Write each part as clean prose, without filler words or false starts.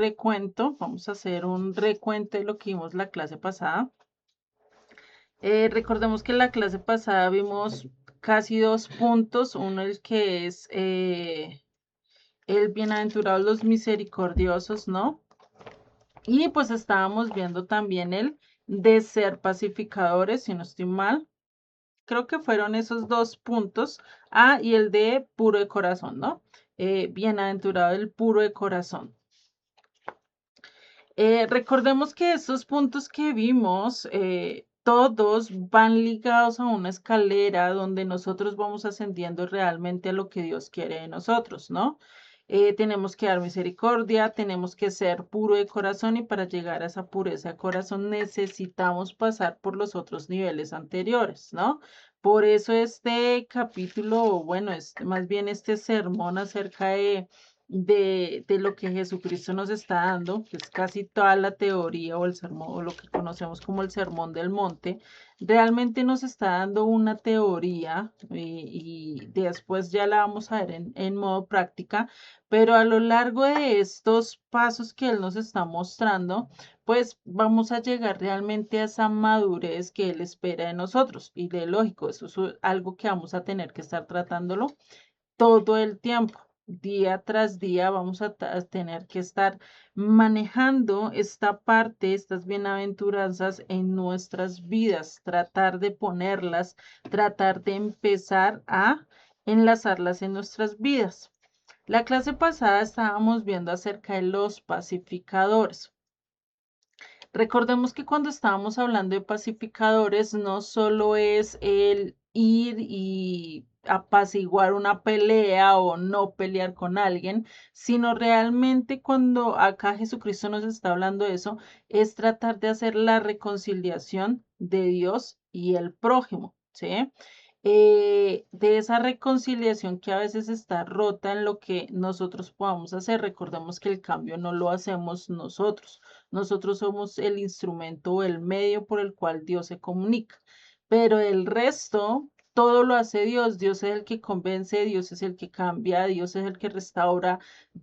recuento, vamos a hacer un recuento de lo que vimos la clase pasada. Recordemos que en la clase pasada vimos casi 2 puntos, uno el que es el bienaventurados los misericordiosos, ¿no? Y pues estábamos viendo también el de ser pacificadores, si no estoy mal. Creo que fueron esos 2 puntos. Y el de puro de corazón, ¿no? Bienaventurado el puro de corazón. Recordemos que estos puntos que vimos, todos van ligados a una escalera donde nosotros vamos ascendiendo realmente a lo que Dios quiere de nosotros, ¿no? Tenemos que dar misericordia, tenemos que ser puro de corazón y para llegar a esa pureza de corazón necesitamos pasar por los otros niveles anteriores, ¿no? Por eso este capítulo, bueno, más bien este sermón acerca de lo que Jesucristo nos está dando, que es casi toda la teoría o el sermón, o lo que conocemos como el sermón del monte, realmente nos está dando una teoría y después ya la vamos a ver en modo práctica, pero a lo largo de estos pasos que Él nos está mostrando, pues vamos a llegar realmente a esa madurez que Él espera de nosotros. Y de lógico, eso es algo que vamos a tener que estar tratándolo todo el tiempo. Día tras día vamos a tener que estar manejando esta parte, estas bienaventuranzas en nuestras vidas, tratar de ponerlas, tratar de empezar a enlazarlas en nuestras vidas. La clase pasada estábamos viendo acerca de los pacificadores. Recordemos que cuando estábamos hablando de pacificadores, no solo es el ir y apaciguar una pelea o no pelear con alguien, sino realmente cuando acá Jesucristo nos está hablando de eso, es tratar de hacer la reconciliación de Dios y el prójimo, ¿sí? De esa reconciliación que a veces está rota en lo que nosotros podamos hacer. Recordemos que el cambio no lo hacemos nosotros. Nosotros somos el instrumento o el medio por el cual Dios se comunica. Pero el resto, todo lo hace Dios. Dios es el que convence, Dios es el que cambia, Dios es el que restaura,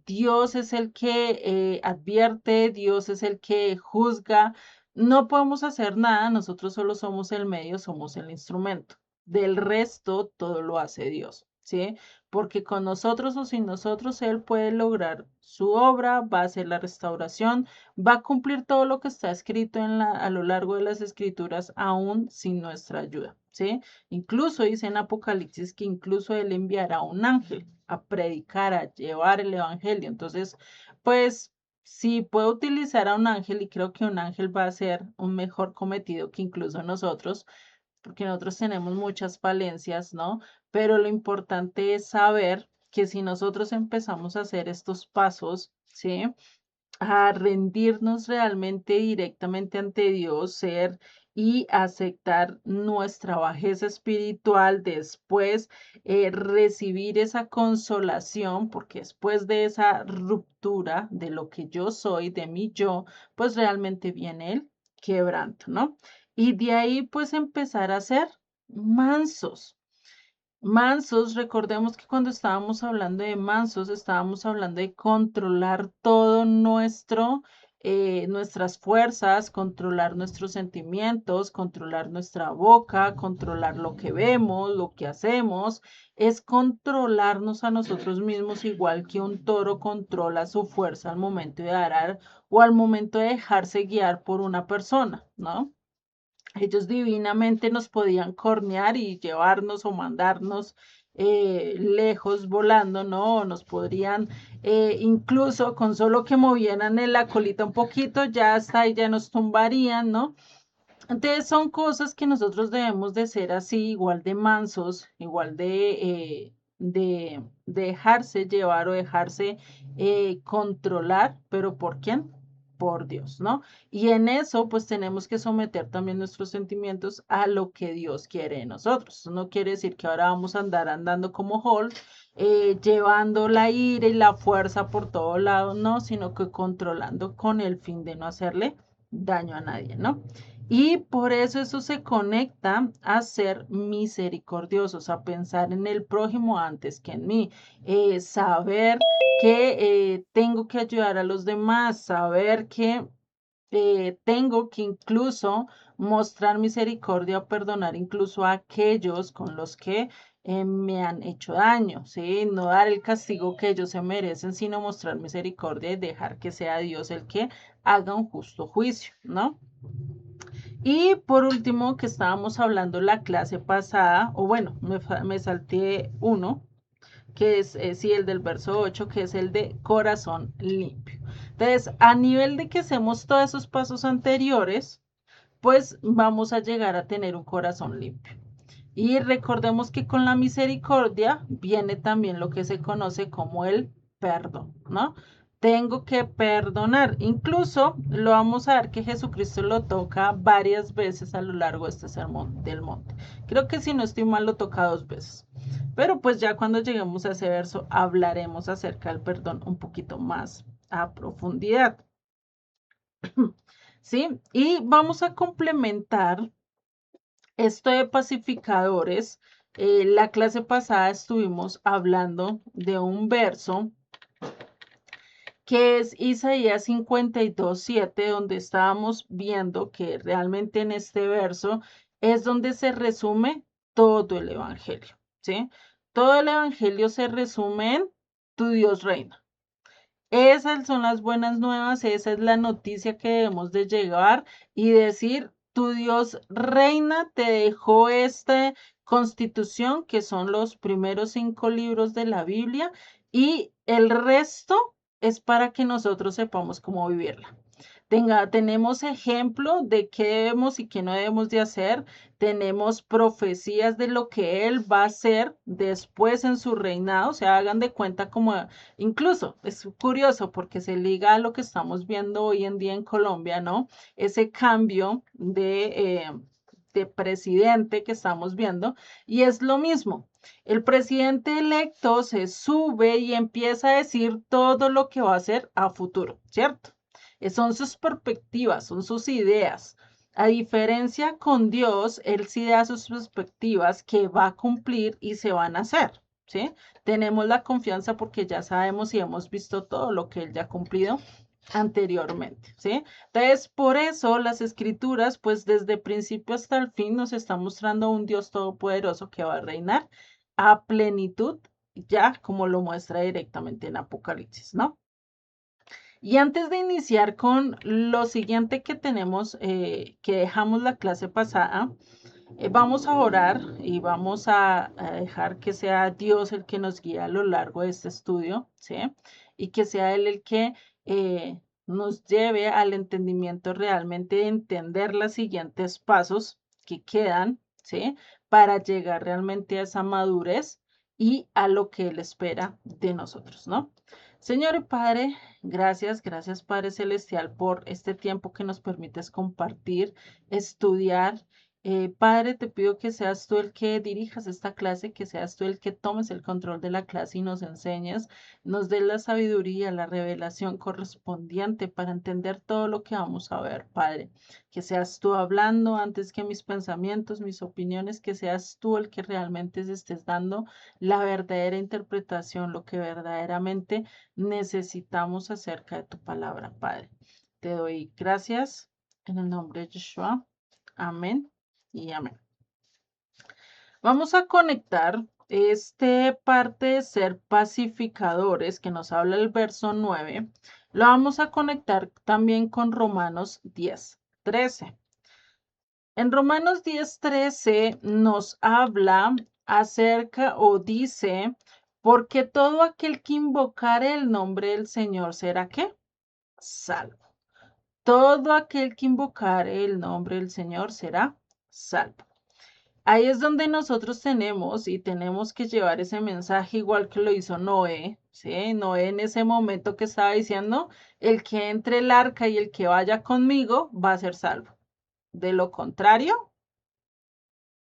Dios es el que advierte, Dios es el que juzga. No podemos hacer nada, nosotros solo somos el medio, somos el instrumento. Del resto, todo lo hace Dios, ¿sí? Porque con nosotros o sin nosotros, Él puede lograr su obra, va a hacer la restauración, va a cumplir todo lo que está escrito a lo largo de las escrituras, aún sin nuestra ayuda, ¿sí? Incluso dice en Apocalipsis que incluso Él enviará un ángel a predicar, a llevar el evangelio. Entonces, pues, si puede utilizar a un ángel, y creo que un ángel va a hacer un mejor cometido que incluso nosotros, porque nosotros tenemos muchas falencias, ¿no? Pero lo importante es saber que si nosotros empezamos a hacer estos pasos, ¿sí? A rendirnos realmente directamente ante Dios, ser y aceptar nuestra bajeza espiritual, después recibir esa consolación, porque después de esa ruptura de lo que yo soy, de mi yo, pues realmente viene el quebranto, ¿no? Y de ahí pues empezar a ser mansos. Mansos, recordemos que cuando estábamos hablando de mansos, estábamos hablando de controlar todo nuestras fuerzas, controlar nuestros sentimientos, controlar nuestra boca, controlar lo que vemos, lo que hacemos, es controlarnos a nosotros mismos igual que un toro controla su fuerza al momento de arar o al momento de dejarse guiar por una persona, ¿no? Ellos divinamente nos podían cornear y llevarnos o mandarnos lejos volando, ¿no? Nos podrían, incluso con solo que movieran en la colita un poquito, ya hasta ahí ya nos tumbarían, ¿no? Entonces son cosas que nosotros debemos de ser así, igual de mansos, igual de dejarse llevar o dejarse controlar, pero ¿por quién? Por Dios, ¿no? Y en eso, pues tenemos que someter también nuestros sentimientos a lo que Dios quiere de nosotros. Eso no quiere decir que ahora vamos a andar andando como Hulk, llevando la ira y la fuerza por todo lado, no, sino que controlando con el fin de no hacerle daño a nadie, ¿no? Y por eso se conecta a ser misericordiosos, a pensar en el prójimo antes que en mí, saber que tengo que ayudar a los demás, saber que tengo que incluso mostrar misericordia, perdonar incluso a aquellos con los que me han hecho daño, ¿sí? No dar el castigo que ellos se merecen, sino mostrar misericordia y dejar que sea Dios el que haga un justo juicio, ¿no? Y por último, que estábamos hablando la clase pasada, o bueno, me salté uno, que es, sí, el del verso 8, que es el de corazón limpio. Entonces, a nivel de que hacemos todos esos pasos anteriores, pues vamos a llegar a tener un corazón limpio. Y recordemos que con la misericordia viene también lo que se conoce como el perdón, ¿no? Tengo que perdonar. Incluso lo vamos a ver que Jesucristo lo toca varias veces a lo largo de este sermón del monte. Creo que si no estoy mal lo toca 2 veces. Pero pues ya cuando lleguemos a ese verso hablaremos acerca del perdón un poquito más a profundidad. ¿Sí? Y vamos a complementar esto de pacificadores. La clase pasada estuvimos hablando de un verso que es Isaías 52:7, donde estábamos viendo que realmente en este verso es donde se resume todo el Evangelio, ¿sí? Todo el Evangelio se resume en tu Dios reina. Esas son las buenas nuevas, esa es la noticia que debemos de llevar y decir, tu Dios reina, te dejó esta constitución, que son los primeros 5 libros de la Biblia, y el resto es para que nosotros sepamos cómo vivirla. Tenemos ejemplo de qué debemos y qué no debemos de hacer. Tenemos profecías de lo que él va a hacer después en su reinado. O sea, hagan de cuenta como, incluso es curioso porque se liga a lo que estamos viendo hoy en día en Colombia, ¿no? Ese cambio de presidente que estamos viendo. Y es lo mismo. El presidente electo se sube y empieza a decir todo lo que va a hacer a futuro, ¿cierto? Son sus perspectivas, son sus ideas. A diferencia con Dios, Él sí da sus perspectivas que va a cumplir y se van a hacer, ¿sí? Tenemos la confianza porque ya sabemos y hemos visto todo lo que Él ya ha cumplido anteriormente, ¿sí? Entonces, por eso las escrituras, pues desde principio hasta el fin nos están mostrando un Dios todopoderoso que va a reinar a plenitud, ya como lo muestra directamente en Apocalipsis, ¿no? Y antes de iniciar con lo siguiente que tenemos, que dejamos la clase pasada, vamos a orar y vamos a dejar que sea Dios el que nos guíe a lo largo de este estudio, ¿sí? Y que sea Él el que nos lleve al entendimiento realmente de entender los siguientes pasos que quedan, ¿sí? Para llegar realmente a esa madurez y a lo que Él espera de nosotros, ¿no? Señor y Padre, gracias, gracias Padre Celestial por este tiempo que nos permites compartir, estudiar. Padre, te pido que seas tú el que dirijas esta clase, que seas tú el que tomes el control de la clase y nos enseñes, nos des la sabiduría, la revelación correspondiente para entender todo lo que vamos a ver, Padre. Que seas tú hablando antes que mis pensamientos, mis opiniones, que seas tú el que realmente estés dando la verdadera interpretación, lo que verdaderamente necesitamos acerca de tu palabra, Padre. Te doy gracias en el nombre de Yeshua. Amén y amén. Vamos a conectar este parte de ser pacificadores que nos habla el verso 9. Lo vamos a conectar también con Romanos 10:13. En Romanos 10:13 nos habla acerca o dice, porque todo aquel que invocare el nombre del Señor será ¿qué? Salvo. Todo aquel que invocare el nombre del Señor será salvo. Ahí es donde nosotros tenemos que llevar ese mensaje igual que lo hizo Noé, ¿sí? Noé en ese momento que estaba diciendo, el que entre el arca y el que vaya conmigo va a ser salvo. De lo contrario,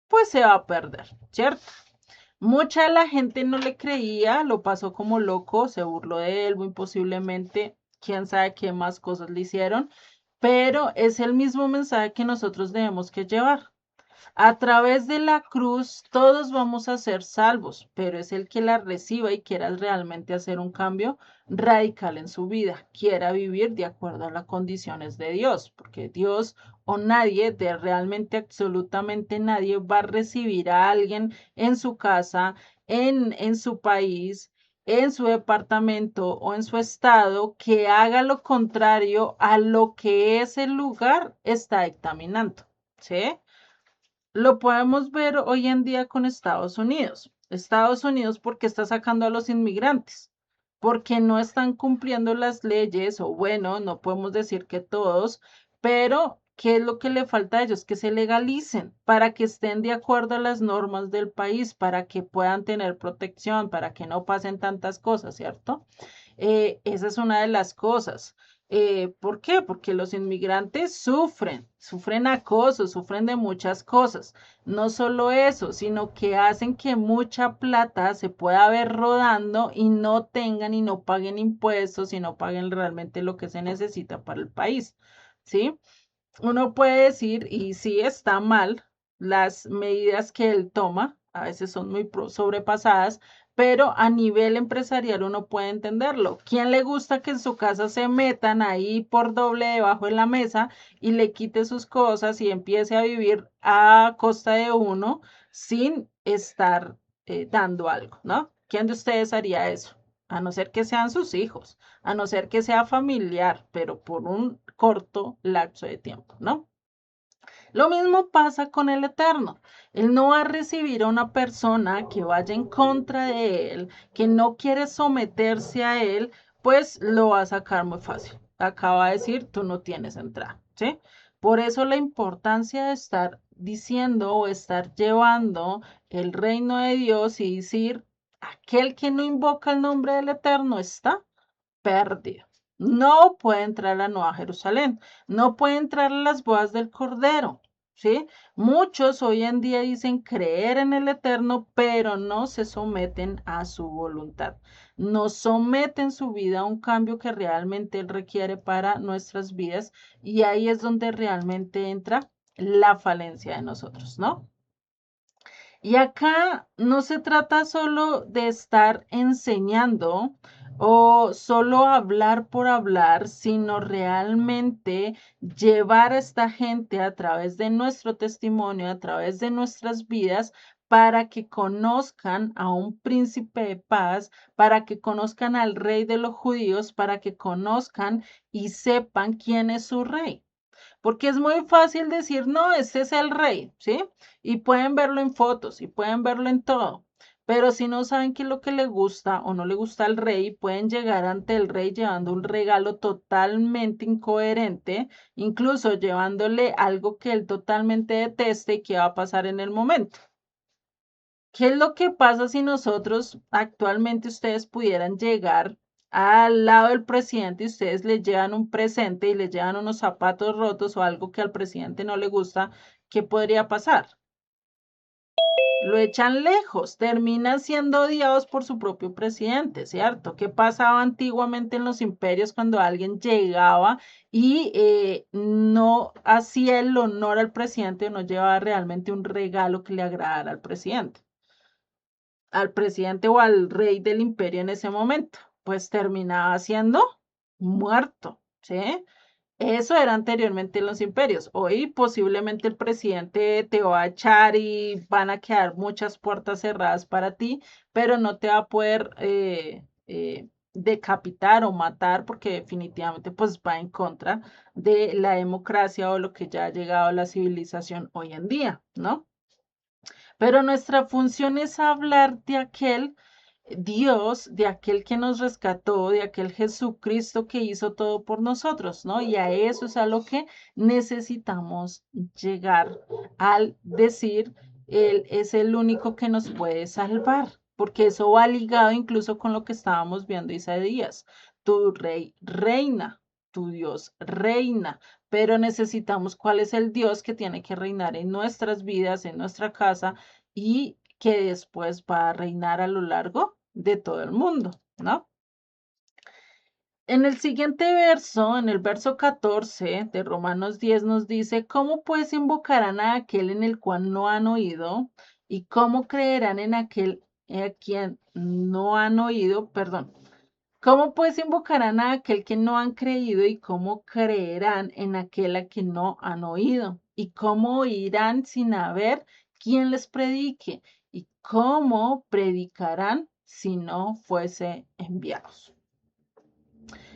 pues se va a perder, ¿cierto? Mucha de la gente no le creía, lo pasó como loco, se burló de él muy posiblemente, quién sabe qué más cosas le hicieron, pero es el mismo mensaje que nosotros debemos que llevar. A través de la cruz todos vamos a ser salvos, pero es el que la reciba y quiera realmente hacer un cambio radical en su vida, quiera vivir de acuerdo a las condiciones de Dios, porque Dios o nadie, de realmente absolutamente nadie, va a recibir a alguien en su casa, en su país, en su departamento o en su estado que haga lo contrario a lo que ese lugar está dictaminando. ¿Sí? Lo podemos ver hoy en día con Estados Unidos. Estados Unidos, ¿por qué está sacando a los inmigrantes? Porque no están cumpliendo las leyes, o bueno, no podemos decir que todos, pero ¿qué es lo que le falta a ellos? Que se legalicen para que estén de acuerdo a las normas del país, para que puedan tener protección, para que no pasen tantas cosas, ¿cierto? Esa es una de las cosas. ¿Por qué? Porque los inmigrantes sufren acoso, sufren de muchas cosas. No solo eso, sino que hacen que mucha plata se pueda ver rodando y no tengan y no paguen impuestos y no paguen realmente lo que se necesita para el país. ¿Sí? Uno puede decir, y sí está mal, las medidas que él toma, a veces son muy sobrepasadas, pero a nivel empresarial uno puede entenderlo. ¿Quién le gusta que en su casa se metan ahí por doble debajo de la mesa y le quite sus cosas y empiece a vivir a costa de uno sin estar dando algo, ¿no? ¿Quién de ustedes haría eso? A no ser que sean sus hijos, a no ser que sea familiar, pero por un corto lapso de tiempo, ¿no? Lo mismo pasa con el Eterno. Él no va a recibir a una persona que vaya en contra de él, que no quiere someterse a él, pues lo va a sacar muy fácil. Acaba de decir, tú no tienes entrada, ¿sí? Por eso la importancia de estar diciendo o estar llevando el reino de Dios y decir, aquel que no invoca el nombre del Eterno está perdido. No puede entrar a la Nueva Jerusalén, no puede entrar a las bodas del Cordero, ¿sí? Muchos hoy en día dicen creer en el Eterno, pero no se someten a su voluntad, no someten su vida a un cambio que realmente Él requiere para nuestras vidas y ahí es donde realmente entra la falencia de nosotros, ¿no? Y acá no se trata solo de estar enseñando o solo hablar por hablar, sino realmente llevar a esta gente a través de nuestro testimonio, a través de nuestras vidas, para que conozcan a un príncipe de paz, para que conozcan al rey de los judíos, para que conozcan y sepan quién es su rey. Porque es muy fácil decir, no, este es el rey, ¿sí? Y pueden verlo en fotos y pueden verlo en todo. Pero si no saben qué es lo que le gusta o no le gusta al rey, pueden llegar ante el rey llevando un regalo totalmente incoherente, incluso llevándole algo que él totalmente deteste y que va a pasar en el momento. ¿Qué es lo que pasa si nosotros actualmente ustedes pudieran llegar al lado del presidente y ustedes le llevan un presente y le llevan unos zapatos rotos o algo que al presidente no le gusta? ¿Qué podría pasar? Lo echan lejos, terminan siendo odiados por su propio presidente, ¿cierto? ¿Qué pasaba antiguamente en los imperios cuando alguien llegaba y no hacía el honor al presidente o no llevaba realmente un regalo que le agradara al presidente o al rey del imperio en ese momento? Pues terminaba siendo muerto, ¿sí? Eso era anteriormente en los imperios. Hoy posiblemente el presidente te va a echar y van a quedar muchas puertas cerradas para ti, pero no te va a poder decapitar o matar porque definitivamente pues va en contra de la democracia o lo que ya ha llegado a la civilización hoy en día, ¿no? Pero nuestra función es hablar de aquel Dios, de aquel que nos rescató, de aquel Jesucristo que hizo todo por nosotros, ¿no? Y a eso es a lo que necesitamos llegar al decir, Él es el único que nos puede salvar, porque eso va ligado incluso con lo que estábamos viendo Isaías. Tu rey reina, tu Dios reina, pero necesitamos cuál es el Dios que tiene que reinar en nuestras vidas, en nuestra casa y que después va a reinar a lo largo de todo el mundo, ¿no? En el siguiente verso, en el verso 14 de Romanos 10 nos dice, ¿cómo pues invocarán a aquel en el cual no han oído? ¿Y cómo creerán en aquel a quien no han oído? Perdón. ¿Cómo pues invocarán a aquel que no han creído? ¿Y cómo creerán en aquel a quien no han oído? ¿Y cómo oirán sin haber quien les predique? ¿Y cómo predicarán si no fuese enviados?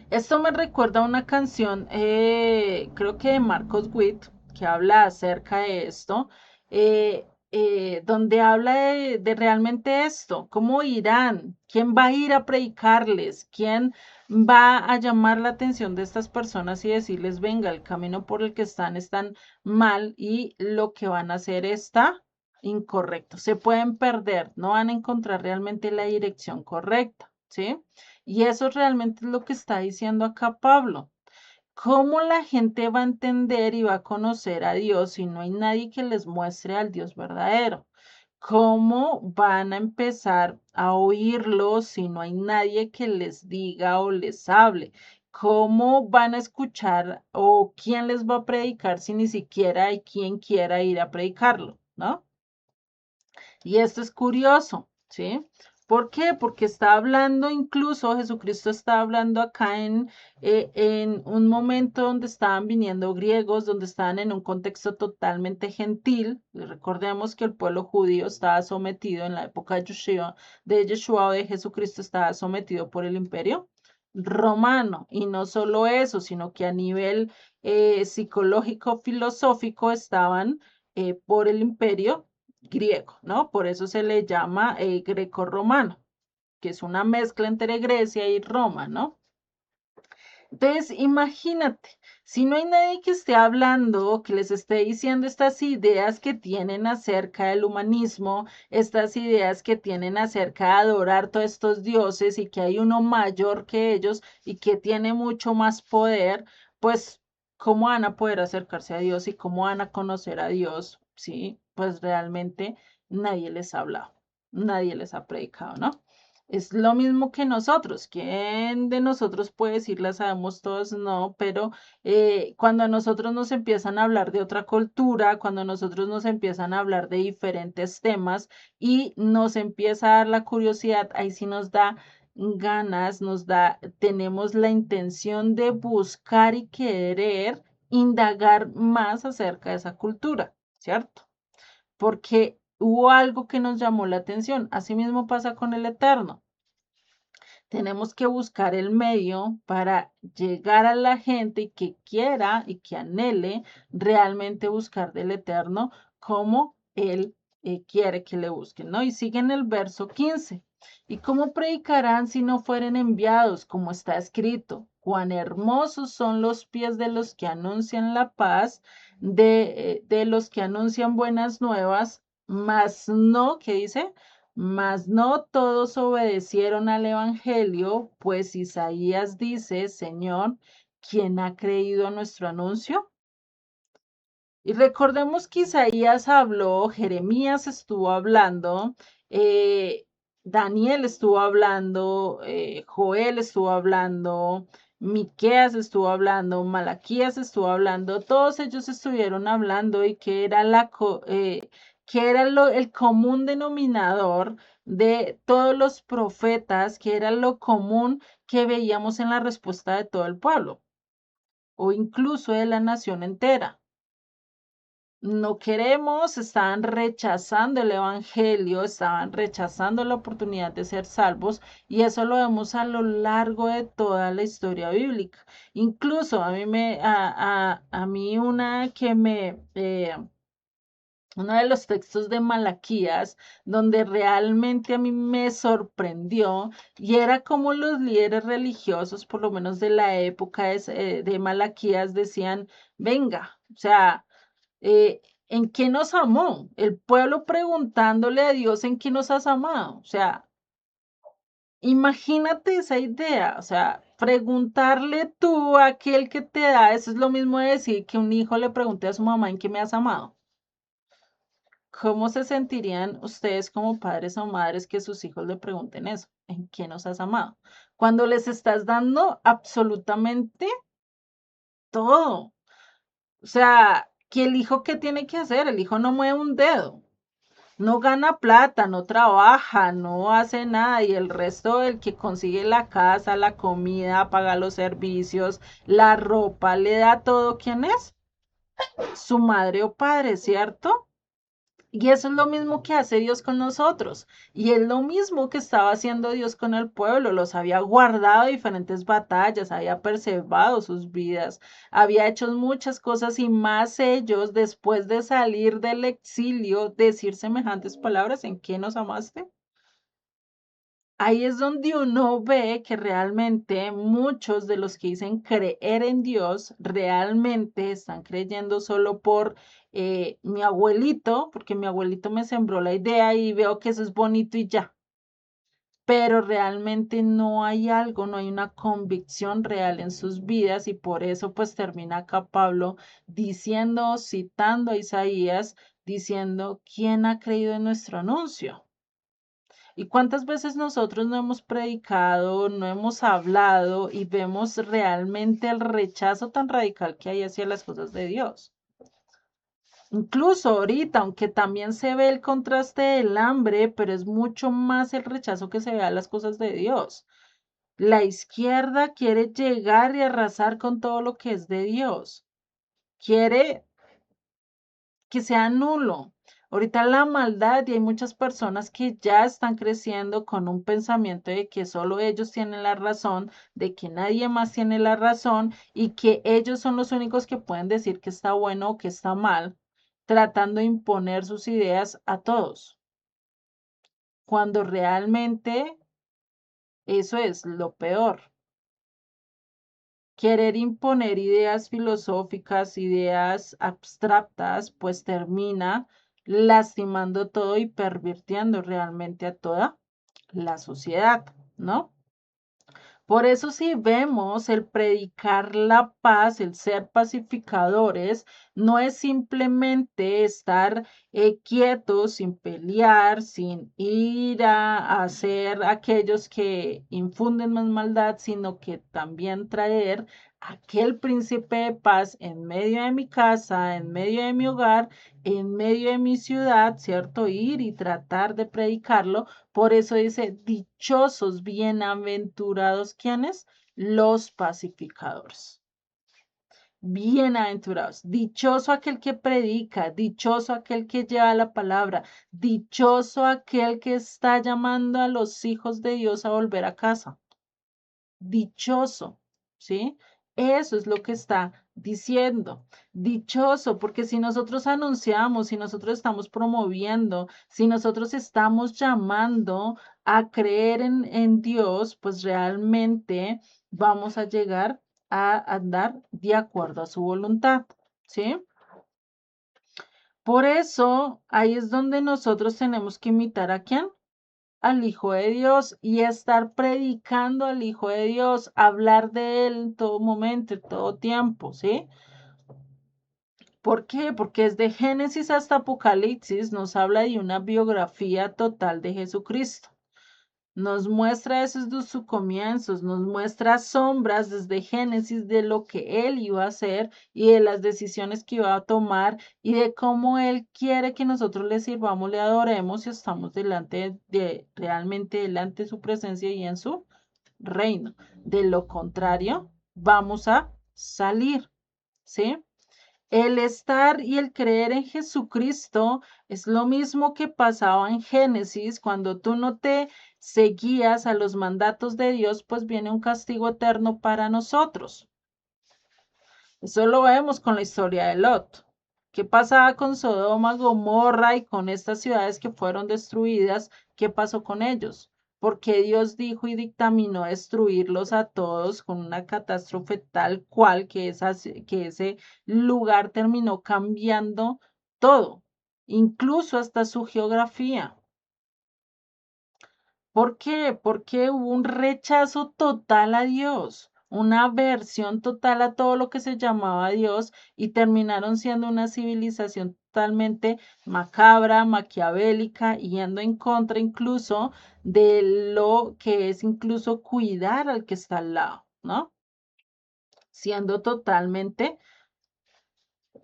Esto me recuerda a una canción, creo que de Marcos Witt, que habla acerca de esto, donde habla de realmente esto, cómo irán, quién va a ir a predicarles, quién va a llamar la atención de estas personas y decirles, venga, el camino por el que están mal y lo que van a hacer está incorrecto. Se pueden perder, no van a encontrar realmente la dirección correcta, ¿sí? Y eso realmente es lo que está diciendo acá Pablo. ¿Cómo la gente va a entender y va a conocer a Dios si no hay nadie que les muestre al Dios verdadero? ¿Cómo van a empezar a oírlo si no hay nadie que les diga o les hable? ¿Cómo van a escuchar o quién les va a predicar si ni siquiera hay quien quiera ir a predicarlo, ¿no? Y esto es curioso, ¿sí? ¿Por qué? Porque está hablando, incluso Jesucristo está hablando acá en un momento donde estaban viniendo griegos, donde estaban en un contexto totalmente gentil. Recordemos que el pueblo judío estaba sometido en la época de Yeshua o de Jesucristo, estaba sometido por el imperio romano. Y no solo eso, sino que a nivel psicológico, filosófico, estaban por el imperio griego, ¿no? Por eso se le llama greco-romano, que es una mezcla entre Grecia y Roma, ¿no? Entonces, imagínate, si no hay nadie que esté hablando, que les esté diciendo estas ideas que tienen acerca del humanismo, estas ideas que tienen acerca de adorar todos estos dioses y que hay uno mayor que ellos y que tiene mucho más poder, pues, ¿cómo van a poder acercarse a Dios y cómo van a conocer a Dios? Sí, pues realmente nadie les ha hablado, nadie les ha predicado, ¿no? Es lo mismo que nosotros. ¿Quién de nosotros puede decir la sabemos todos? No, pero cuando a nosotros nos empiezan a hablar de otra cultura, cuando a nosotros nos empiezan a hablar de diferentes temas y nos empieza a dar la curiosidad, ahí sí nos da ganas, tenemos la intención de buscar y querer indagar más acerca de esa cultura, ¿cierto? Porque hubo algo que nos llamó la atención. Asimismo pasa con el Eterno. Tenemos que buscar el medio para llegar a la gente que quiera y que anhele realmente buscar del Eterno como Él quiere que le busquen, ¿no? Y sigue en el verso 15. ¿Y cómo predicarán si no fueren enviados? Como está escrito, cuán hermosos son los pies de los que anuncian la paz, de los que anuncian buenas nuevas, mas no, ¿qué dice? Mas no todos obedecieron al Evangelio, pues Isaías dice, Señor, ¿quién ha creído a nuestro anuncio? Y recordemos que Isaías habló, Jeremías estuvo hablando, eh, Daniel estuvo hablando, Joel estuvo hablando, Miqueas estuvo hablando, Malaquías estuvo hablando, todos ellos estuvieron hablando y que era el común denominador de todos los profetas, que era lo común que veíamos en la respuesta de todo el pueblo o incluso de la nación entera. No queremos, estaban rechazando el evangelio, estaban rechazando la oportunidad de ser salvos y eso lo vemos a lo largo de toda la historia bíblica. Incluso a mí uno de los textos de Malaquías, donde realmente a mí me sorprendió, y era como los líderes religiosos, por lo menos de la época de Malaquías, decían, venga, o sea, ¿en qué nos amó? El pueblo preguntándole a Dios en qué nos has amado. O sea, imagínate esa idea. O sea, preguntarle tú a aquel que te da, eso es lo mismo de decir que un hijo le pregunte a su mamá en qué me has amado. ¿Cómo se sentirían ustedes como padres o madres que sus hijos le pregunten eso? ¿En qué nos has amado? Cuando les estás dando absolutamente todo. O sea, que el hijo, ¿qué tiene que hacer? El hijo no mueve un dedo, no gana plata, no trabaja, no hace nada y el resto, el que consigue la casa, la comida, paga los servicios, la ropa, le da todo, ¿quién es? Su madre o padre, ¿cierto? Y eso es lo mismo que hace Dios con nosotros. Y es lo mismo que estaba haciendo Dios con el pueblo. Los había guardado de diferentes batallas, había preservado sus vidas, había hecho muchas cosas y más ellos, después de salir del exilio, decir semejantes palabras, ¿en qué nos amaste? Ahí es donde uno ve que realmente muchos de los que dicen creer en Dios realmente están creyendo solo por mi abuelito, porque mi abuelito me sembró la idea y veo que eso es bonito y ya. Pero realmente no hay algo, no hay una convicción real en sus vidas y por eso pues termina acá Pablo diciendo, citando a Isaías, diciendo, ¿quién ha creído en nuestro anuncio? ¿Y cuántas veces nosotros no hemos predicado, no hemos hablado y vemos realmente el rechazo tan radical que hay hacia las cosas de Dios? Incluso ahorita, aunque también se ve el contraste del hambre, pero es mucho más el rechazo que se ve a las cosas de Dios. La izquierda quiere llegar y arrasar con todo lo que es de Dios. Quiere que sea nulo. Ahorita la maldad y hay muchas personas que ya están creciendo con un pensamiento de que solo ellos tienen la razón, de que nadie más tiene la razón y que ellos son los únicos que pueden decir que está bueno o que está mal, tratando de imponer sus ideas a todos, cuando realmente eso es lo peor. Querer imponer ideas filosóficas, ideas abstractas, pues termina lastimando todo y pervirtiendo realmente a toda la sociedad, ¿no? Por eso si vemos el predicar la paz, el ser pacificadores, no es simplemente estar quietos, sin pelear, sin ir a hacer aquellos que infunden más maldad, sino que también traer aquel príncipe de paz en medio de mi casa, en medio de mi hogar, en medio de mi ciudad, ¿cierto? Ir y tratar de predicarlo. Por eso dice, dichosos, bienaventurados, ¿quiénes? Los pacificadores. Bienaventurados, dichoso aquel que predica, dichoso aquel que lleva la palabra, dichoso aquel que está llamando a los hijos de Dios a volver a casa. Dichoso, ¿sí? Eso es lo que está diciendo. Dichoso, porque si nosotros anunciamos, si nosotros estamos promoviendo, si nosotros estamos llamando a creer en Dios, pues realmente vamos a llegar a andar de acuerdo a su voluntad, ¿sí? Por eso, ahí es donde nosotros tenemos que imitar a quién, al Hijo de Dios y estar predicando al Hijo de Dios, hablar de Él en todo momento, en todo tiempo, ¿sí? ¿Por qué? Porque desde Génesis hasta Apocalipsis nos habla de una biografía total de Jesucristo. Nos muestra esos de sus comienzos, nos muestra sombras desde Génesis de lo que Él iba a hacer y de las decisiones que iba a tomar y de cómo Él quiere que nosotros le sirvamos, le adoremos y estamos delante realmente delante de su presencia y en su reino. De lo contrario, vamos a salir, ¿sí? El estar y el creer en Jesucristo es lo mismo que pasaba en Génesis, cuando tú no te seguías a los mandatos de Dios, pues viene un castigo eterno para nosotros. Eso lo vemos con la historia de Lot. ¿Qué pasaba con Sodoma, Gomorra y con estas ciudades que fueron destruidas? ¿Qué pasó con ellos? Porque Dios dijo y dictaminó destruirlos a todos con una catástrofe tal cual que ese lugar terminó cambiando todo, incluso hasta su geografía. ¿Por qué? Porque hubo un rechazo total a Dios, una aversión total a todo lo que se llamaba Dios y terminaron siendo una civilización totalmente macabra, maquiavélica, yendo en contra incluso de lo que es incluso cuidar al que está al lado, ¿no? Siendo totalmente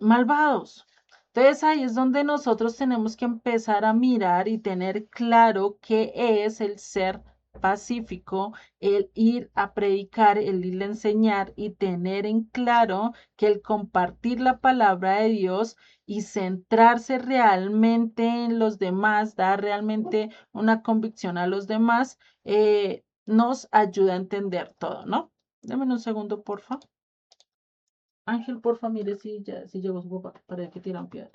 malvados. Entonces ahí es donde nosotros tenemos que empezar a mirar y tener claro qué es el ser pacífico, el ir a predicar, el ir a enseñar y tener en claro que el compartir la palabra de Dios y centrarse realmente en los demás, dar realmente una convicción a los demás, nos ayuda a entender todo, ¿no? Deme un segundo, por favor. Ángel, porfa, mire si llegó su papá, para que tiran piedra.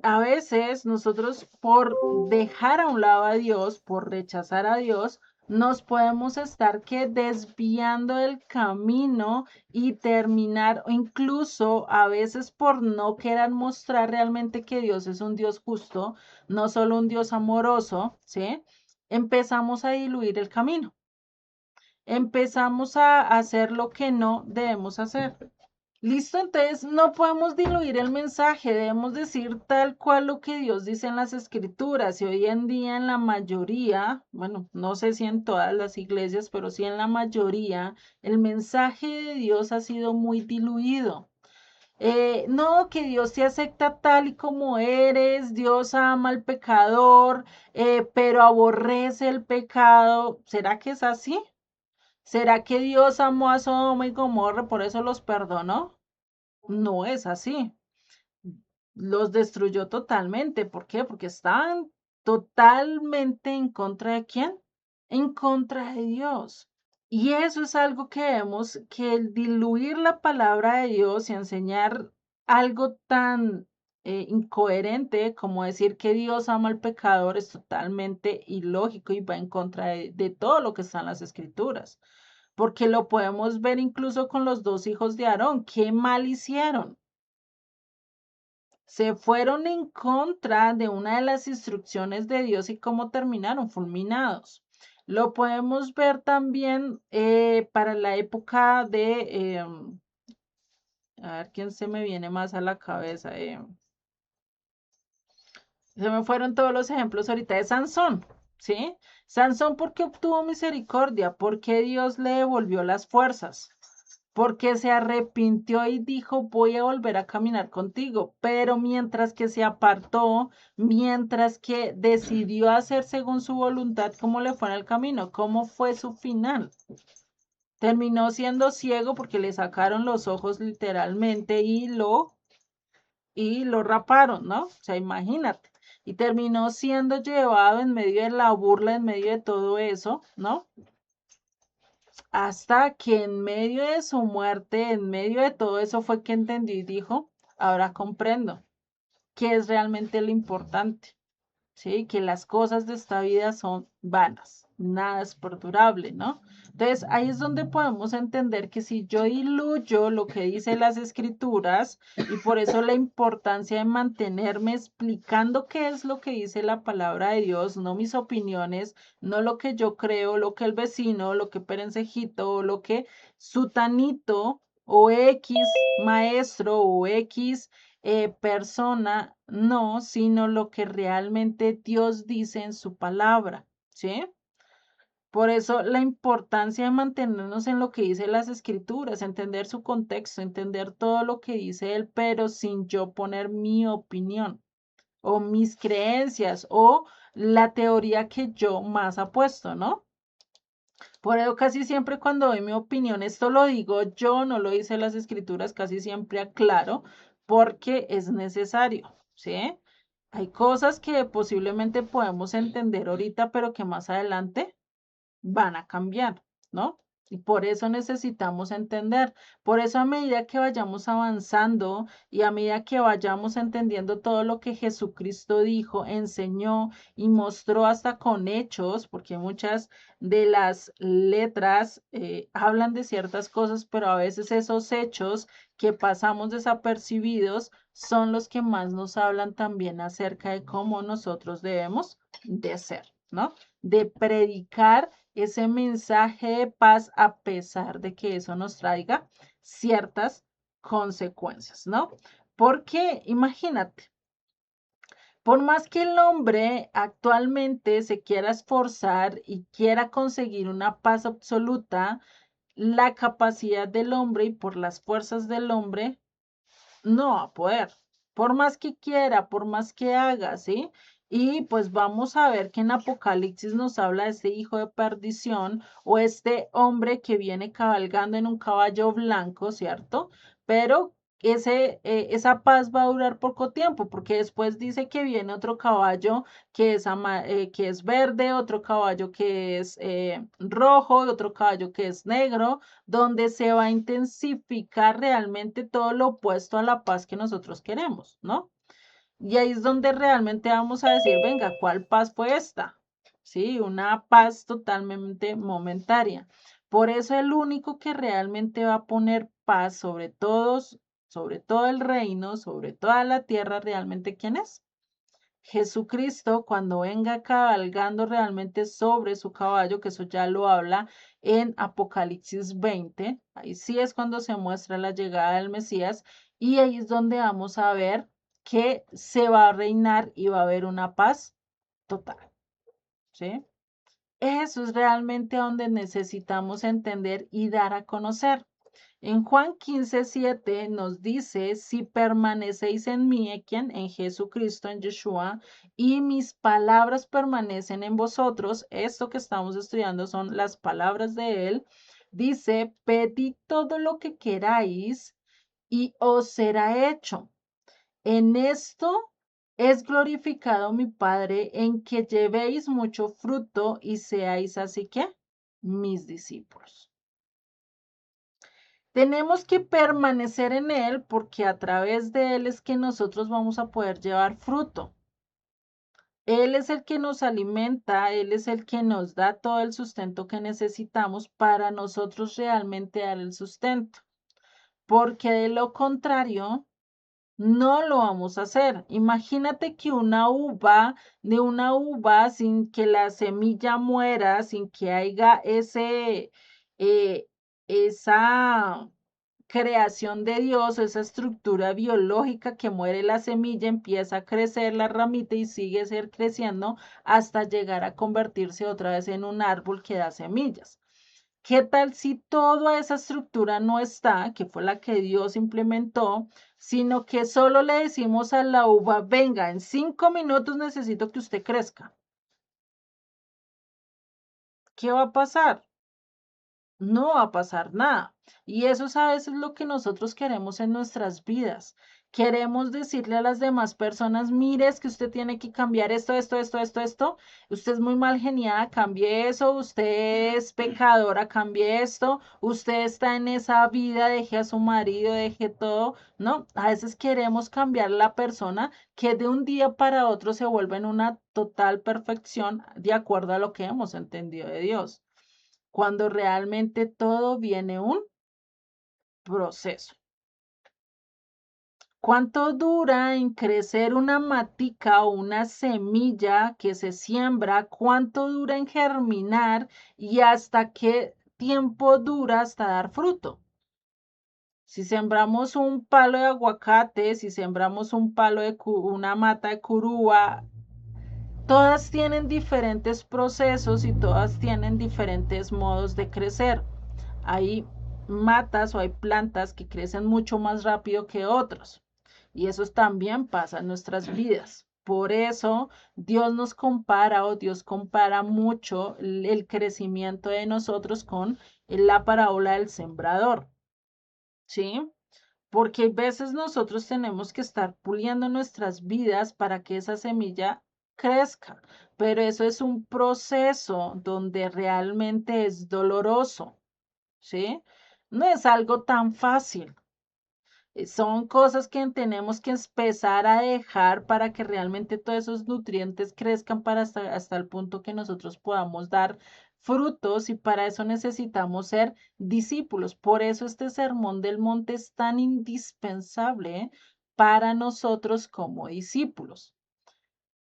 A veces nosotros por dejar a un lado a Dios, por rechazar a Dios, nos podemos estar que desviando del camino y terminar, o incluso a veces por no querer mostrar realmente que Dios es un Dios justo, no solo un Dios amoroso, ¿sí? Empezamos a diluir el camino. Empezamos a hacer lo que no debemos hacer. Listo, entonces no podemos diluir el mensaje, debemos decir tal cual lo que Dios dice en las escrituras y hoy en día en la mayoría, bueno, no sé si en todas las iglesias, pero sí en la mayoría, el mensaje de Dios ha sido muy diluido. No, que Dios te acepta tal y como eres, Dios ama al pecador, pero aborrece el pecado. ¿Será que es así? ¿Será que Dios amó a Sodoma y Gomorra, por eso los perdonó? No es así. Los destruyó totalmente. ¿Por qué? Porque estaban totalmente en contra de quién? En contra de Dios. Y eso es algo que vemos, que el diluir la palabra de Dios y enseñar algo tan incoherente como decir que Dios ama al pecador es totalmente ilógico y va en contra de todo lo que está en las escrituras. Porque lo podemos ver incluso con los dos hijos de Aarón. ¿Qué mal hicieron? Se fueron en contra de una de las instrucciones de Dios y cómo terminaron fulminados. Lo podemos ver también para la época de, a ver quién se me viene más a la cabeza. Se me fueron todos los ejemplos ahorita de Sansón, ¿sí? Sansón, ¿por qué obtuvo misericordia? Porque Dios le devolvió las fuerzas, porque se arrepintió y dijo, voy a volver a caminar contigo. Pero mientras que se apartó, mientras que decidió hacer según su voluntad, ¿cómo le fue en el camino? ¿Cómo fue su final? Terminó siendo ciego porque le sacaron los ojos literalmente y lo raparon, ¿no? O sea, imagínate. Y terminó siendo llevado en medio de la burla, en medio de todo eso, ¿no? Hasta que en medio de su muerte, en medio de todo eso fue que entendió y dijo, ahora comprendo qué es realmente lo importante. ¿Sí? Que las cosas de esta vida son vanas, nada es perdurable, ¿no? Entonces, ahí es donde podemos entender que si yo diluyo lo que dice las escrituras, y por eso la importancia de mantenerme explicando qué es lo que dice la palabra de Dios, no mis opiniones, no lo que yo creo, lo que el vecino, lo que Perencejito, lo que Sutanito o X maestro o X persona, no, sino lo que realmente Dios dice en su palabra, ¿sí? Por eso la importancia de mantenernos en lo que dice las escrituras, entender su contexto, entender todo lo que dice él, pero sin yo poner mi opinión o mis creencias o la teoría que yo más apuesto, ¿no? Por eso casi siempre cuando doy mi opinión, esto lo digo yo, no lo dice las escrituras, casi siempre aclaro, porque es necesario, ¿sí? Hay cosas que posiblemente podemos entender ahorita, pero que más adelante van a cambiar, ¿no? Y por eso necesitamos entender. Por eso a medida que vayamos avanzando y a medida que vayamos entendiendo todo lo que Jesucristo dijo, enseñó y mostró hasta con hechos, porque muchas de las letras hablan de ciertas cosas, pero a veces esos hechos que pasamos desapercibidos son los que más nos hablan también acerca de cómo nosotros debemos de ser, ¿no? De predicar ese mensaje de paz a pesar de que eso nos traiga ciertas consecuencias, ¿no? Porque imagínate, por más que el hombre actualmente se quiera esforzar y quiera conseguir una paz absoluta, la capacidad del hombre y por las fuerzas del hombre no va a poder, por más que quiera, por más que haga, ¿sí? Y pues vamos a ver que en Apocalipsis nos habla de este hijo de perdición o este hombre que viene cabalgando en un caballo blanco, ¿cierto? Pero esa paz va a durar poco tiempo, porque después dice que viene otro caballo que es verde, otro caballo que es rojo, y otro caballo que es negro, donde se va a intensificar realmente todo lo opuesto a la paz que nosotros queremos, ¿no? Y ahí es donde realmente vamos a decir, venga, ¿cuál paz fue esta? Sí, una paz totalmente momentaria. Por eso el único que realmente va a poner paz sobre todos, sobre todo el reino, sobre toda la tierra, realmente, ¿quién es? Jesucristo, cuando venga cabalgando realmente sobre su caballo, que eso ya lo habla en Apocalipsis 20, ahí sí es cuando se muestra la llegada del Mesías y ahí es donde vamos a ver que se va a reinar y va a haber una paz total, ¿sí? Eso es realmente donde necesitamos entender y dar a conocer. En Juan 15:7 nos dice, si permanecéis en mí, ¿quién? En Jesucristo, en Yeshua, y mis palabras permanecen en vosotros, esto que estamos estudiando son las palabras de Él, dice, pedid todo lo que queráis y os será hecho. En esto es glorificado mi Padre, en que llevéis mucho fruto y seáis así que mis discípulos. Tenemos que permanecer en Él porque a través de Él es que nosotros vamos a poder llevar fruto. Él es el que nos alimenta, Él es el que nos da todo el sustento que necesitamos para nosotros realmente dar el sustento. Porque de lo contrario, no lo vamos a hacer. Imagínate que de una uva, sin que la semilla muera, sin que haya eh, esa creación de Dios, esa estructura biológica que muere la semilla, empieza a crecer la ramita y sigue creciendo hasta llegar a convertirse otra vez en un árbol que da semillas. ¿Qué tal si toda esa estructura no está, que fue la que Dios implementó, sino que solo le decimos a la uva, venga, en 5 minutos necesito que usted crezca? ¿Qué va a pasar? No va a pasar nada. Y eso es a veces lo que nosotros queremos en nuestras vidas. Queremos decirle a las demás personas, mire, es que usted tiene que cambiar esto. Usted es muy mal geniada, cambie eso. Usted es pecadora, cambie esto. Usted está en esa vida, deje a su marido, deje todo. No, a veces queremos cambiar la persona que de un día para otro se vuelve en una total perfección de acuerdo a lo que hemos entendido de Dios cuando realmente todo viene un proceso. ¿Cuánto dura en crecer una matica o una semilla que se siembra? ¿Cuánto dura en germinar y hasta qué tiempo dura hasta dar fruto? Si sembramos un palo de aguacate, si sembramos un palo de una mata de curúa, todas tienen diferentes procesos y todas tienen diferentes modos de crecer. Hay matas o hay plantas que crecen mucho más rápido que otros. Y eso también pasa en nuestras vidas. Por eso Dios nos compara o Dios compara mucho el crecimiento de nosotros con la parábola del sembrador. ¿Sí? Porque a veces nosotros tenemos que estar puliendo nuestras vidas para que esa semilla crezca, pero eso es un proceso donde realmente es doloroso, ¿sí? No es algo tan fácil. Son cosas que tenemos que empezar a dejar para que realmente todos esos nutrientes crezcan para hasta el punto que nosotros podamos dar frutos y para eso necesitamos ser discípulos. Por eso este sermón del monte es tan indispensable para nosotros como discípulos.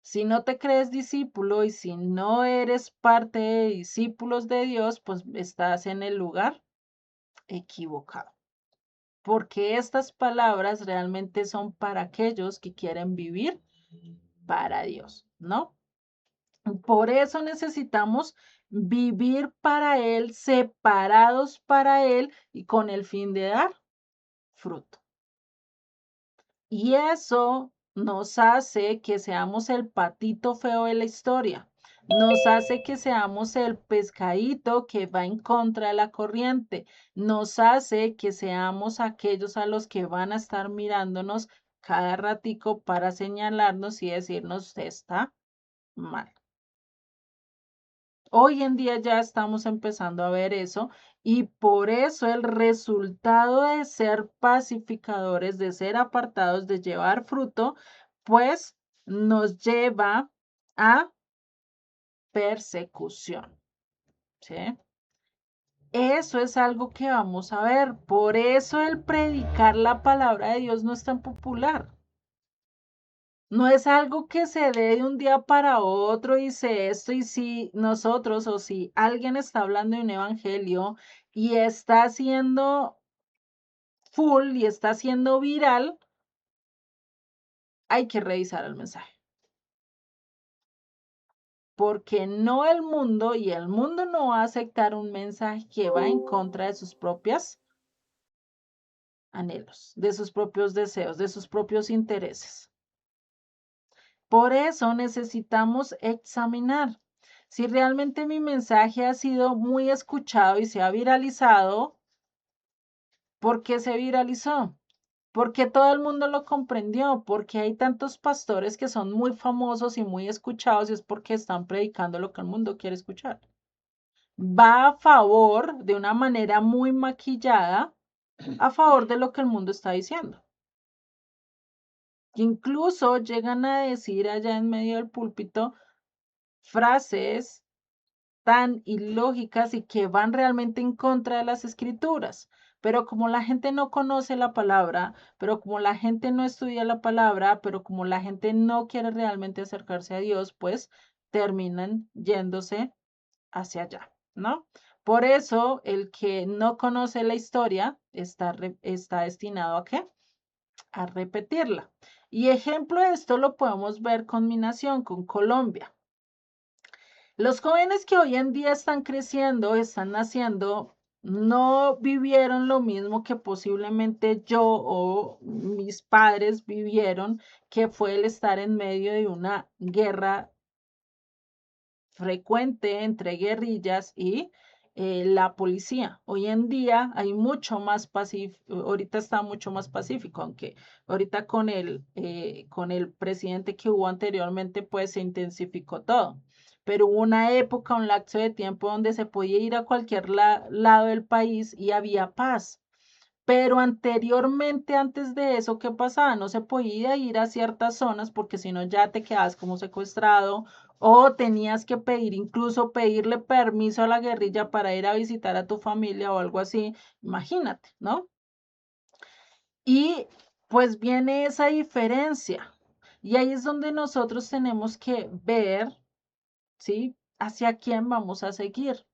Si no te crees discípulo y si no eres parte de discípulos de Dios, pues estás en el lugar equivocado. porque estas palabras realmente son para aquellos que quieren vivir para Dios, ¿no? Por eso necesitamos vivir para Él, separados para Él y con el fin de dar fruto. Y eso nos hace que seamos el patito feo de la historia. Nos hace que seamos el pescadito que va en contra de la corriente. Nos hace que seamos aquellos a los que van a estar mirándonos cada ratico para señalarnos y decirnos, usted está mal. Hoy en día ya estamos empezando a ver eso y por eso el resultado de ser pacificadores, de ser apartados, de llevar fruto, pues nos lleva a persecución, ¿sí? Eso es algo que vamos a ver. Por eso el predicar la palabra de Dios no es tan popular. No es algo que se dé de un día para otro y se esto y si nosotros o si alguien está hablando de un evangelio y está haciendo full y está haciendo viral, hay que revisar el mensaje. Porque no el mundo y el mundo no va a aceptar un mensaje que va en contra de sus propios anhelos, de sus propios deseos, de sus propios intereses. Por eso necesitamos examinar si realmente mi mensaje ha sido muy escuchado y se ha viralizado. ¿Por qué se viralizó? Porque todo el mundo lo comprendió, porque hay tantos pastores que son muy famosos y muy escuchados y es porque están predicando lo que el mundo quiere escuchar. Va a favor de una manera muy maquillada, a favor de lo que el mundo está diciendo. Incluso llegan a decir allá en medio del púlpito frases tan ilógicas y que van realmente en contra de las escrituras. Pero como la gente no conoce la palabra, pero como la gente no estudia la palabra, pero como la gente no quiere realmente acercarse a Dios, pues terminan yéndose hacia allá, ¿no? Por eso el que no conoce la historia está destinado a qué? A repetirla. Y ejemplo de esto lo podemos ver con mi nación, con Colombia. Los jóvenes que hoy en día están creciendo, están naciendo, no vivieron lo mismo que posiblemente yo o mis padres vivieron, que fue el estar en medio de una guerra frecuente entre guerrillas y la policía. Hoy en día hay mucho más pacífico, ahorita está mucho más pacífico, aunque ahorita con el presidente que hubo anteriormente, pues se intensificó todo. Pero hubo una época, un lapso de tiempo donde se podía ir a cualquier lado del país y había paz. Pero anteriormente, antes de eso, ¿qué pasaba? No se podía ir a ciertas zonas porque si no ya te quedabas como secuestrado o tenías que pedir, incluso pedirle permiso a la guerrilla para ir a visitar a tu familia o algo así. Imagínate, ¿no? Y pues viene esa diferencia. Y ahí es donde nosotros tenemos que ver, ¿sí? Hacia quién vamos a seguir.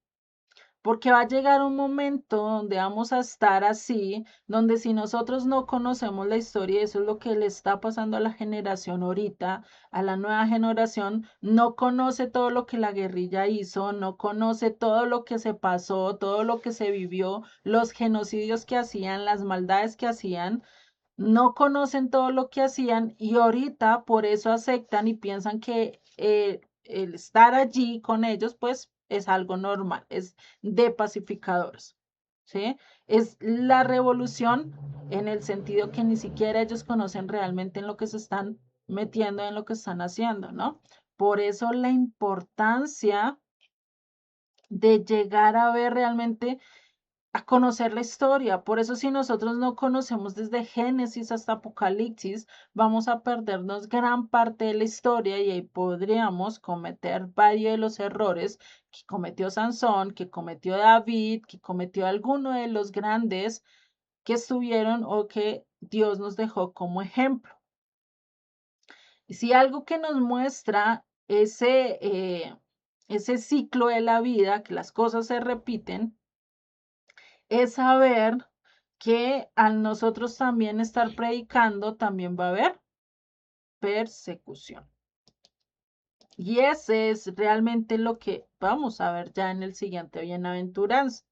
Porque va a llegar un momento donde vamos a estar así, donde si nosotros no conocemos la historia, eso es lo que le está pasando a la generación ahorita, a la nueva generación, no conoce todo lo que la guerrilla hizo, no conoce todo lo que se pasó, todo lo que se vivió, los genocidios que hacían, las maldades que hacían, no conocen todo lo que hacían y ahorita por eso aceptan y piensan que el estar allí con ellos pues es algo normal, es de pacificadores, ¿sí? Es la revolución en el sentido que ni siquiera ellos conocen realmente en lo que se están metiendo, en lo que están haciendo, ¿no? Por eso la importancia de llegar a ver realmente a conocer la historia. Por eso si nosotros no conocemos desde Génesis hasta Apocalipsis, vamos a perdernos gran parte de la historia y ahí podríamos cometer varios de los errores que cometió Sansón, que cometió David, que cometió alguno de los grandes que estuvieron o que Dios nos dejó como ejemplo. Y si algo que nos muestra ese ciclo de la vida, que las cosas se repiten, es saber que al nosotros también estar predicando, también va a haber persecución. Y ese es realmente lo que vamos a ver ya en el siguiente bienaventuranza.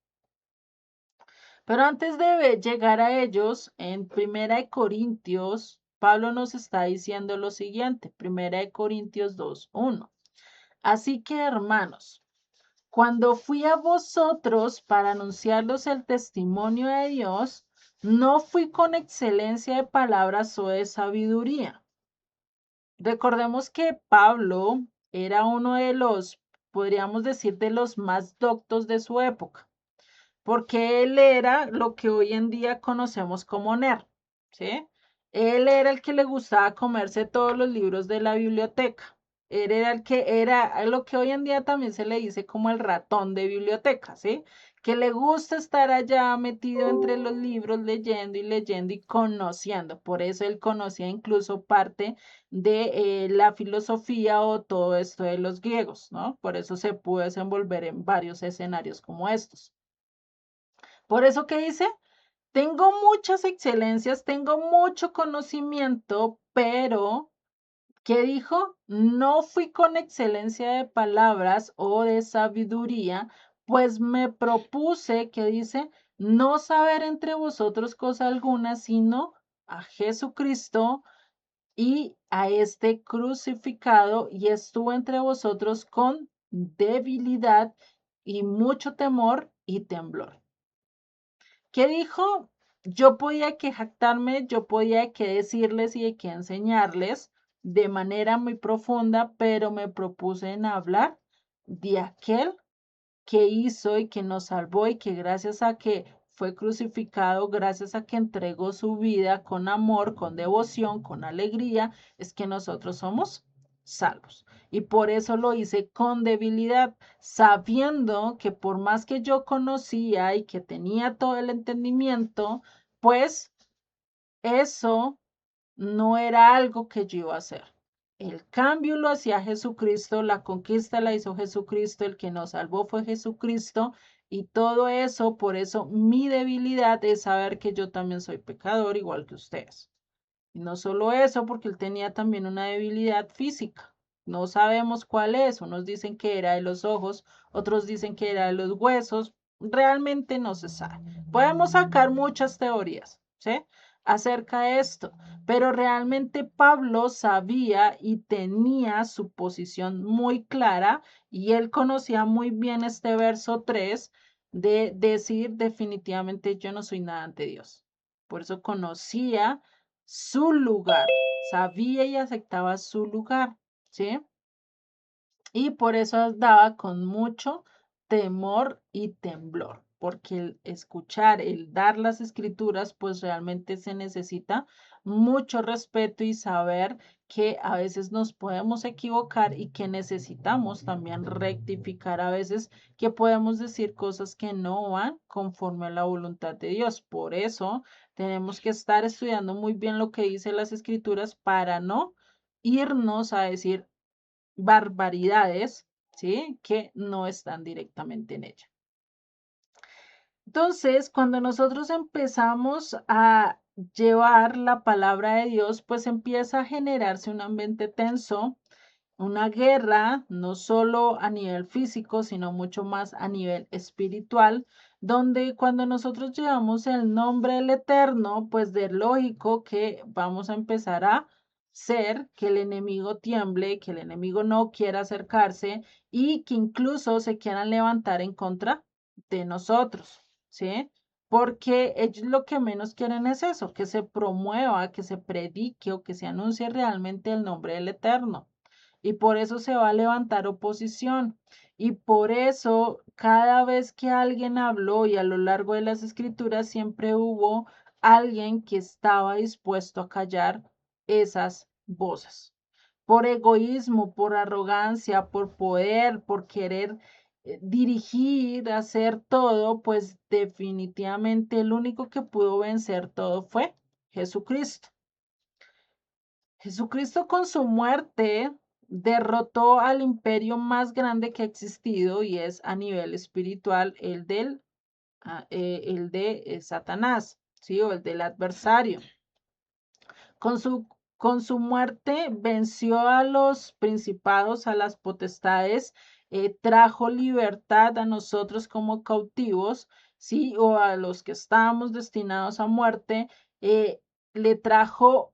Pero antes de llegar a ellos, en Primera de Corintios, Pablo nos está diciendo lo siguiente, Primera de Corintios 2:1. Así que, hermanos, cuando fui a vosotros para anunciarlos el testimonio de Dios, no fui con excelencia de palabras o de sabiduría. Recordemos que Pablo era uno de los, podríamos decir, de los más doctos de su época, porque él era lo que hoy en día conocemos como nerd, ¿sí? Él era el que le gustaba comerse todos los libros de la biblioteca. Él era el que era lo que hoy en día también se le dice como el ratón de biblioteca, ¿sí? Que le gusta estar allá metido entre los libros, leyendo y conociendo. Por eso él conocía incluso parte de la filosofía o todo esto de los griegos, ¿no? Por eso se pudo desenvolver en varios escenarios como estos. Por eso que dice, tengo muchas excelencias, tengo mucho conocimiento, pero, ¿qué dijo? No fui con excelencia de palabras o de sabiduría, pues me propuse, que dice, no saber entre vosotros cosa alguna, sino a Jesucristo y a este crucificado, y estuve entre vosotros con debilidad y mucho temor y temblor. ¿Qué dijo? Yo podía que jactarme, yo podía que decirles y que enseñarles de manera muy profunda, pero me propuse en hablar de aquel que hizo y que nos salvó y que gracias a que fue crucificado, gracias a que entregó su vida con amor, con devoción, con alegría, es que nosotros somos salvos. Y por eso lo hice con debilidad, sabiendo que por más que yo conocía y que tenía todo el entendimiento, pues eso no era algo que yo iba a hacer. El cambio lo hacía Jesucristo, la conquista la hizo Jesucristo, el que nos salvó fue Jesucristo y todo eso, por eso mi debilidad es saber que yo también soy pecador igual que ustedes. Y no solo eso, porque él tenía también una debilidad física. No sabemos cuál es. Unos dicen que era de los ojos, otros dicen que era de los huesos. Realmente no se sabe. Podemos sacar muchas teorías, ¿sí? Acerca de esto, pero realmente Pablo sabía y tenía su posición muy clara y él conocía muy bien este verso 3 de decir definitivamente yo no soy nada ante Dios. Por eso conocía su lugar, sabía y aceptaba su lugar, ¿sí? Y por eso andaba con mucho temor y temblor, porque el escuchar, el dar las escrituras, pues realmente se necesita mucho respeto y saber que a veces nos podemos equivocar y que necesitamos también rectificar a veces que podemos decir cosas que no van conforme a la voluntad de Dios. Por eso tenemos que estar estudiando muy bien lo que dice las escrituras para no irnos a decir barbaridades, ¿sí? Que no están directamente en ella. Entonces, cuando nosotros empezamos a llevar la palabra de Dios, pues empieza a generarse un ambiente tenso, una guerra, no solo a nivel físico, sino mucho más a nivel espiritual, donde cuando nosotros llevamos el nombre del Eterno, pues de lógico que vamos a empezar a ser que el enemigo tiemble, que el enemigo no quiera acercarse y que incluso se quieran levantar en contra de nosotros, ¿sí? Porque ellos lo que menos quieren es eso, que se promueva, que se predique o que se anuncie realmente el nombre del Eterno y por eso se va a levantar oposición. Y por eso cada vez que alguien habló y a lo largo de las escrituras siempre hubo alguien que estaba dispuesto a callar esas voces. Por egoísmo, por arrogancia, por poder, por querer dirigir, hacer todo, pues definitivamente el único que pudo vencer todo fue Jesucristo. Jesucristo con su muerte derrotó al imperio más grande que ha existido y es a nivel espiritual el de Satanás. ¿sí? O el del adversario. Con su, con su muerte venció a los principados, a las potestades, trajo libertad a nosotros como cautivos, ¿sí? O a los que estábamos destinados a muerte, le trajo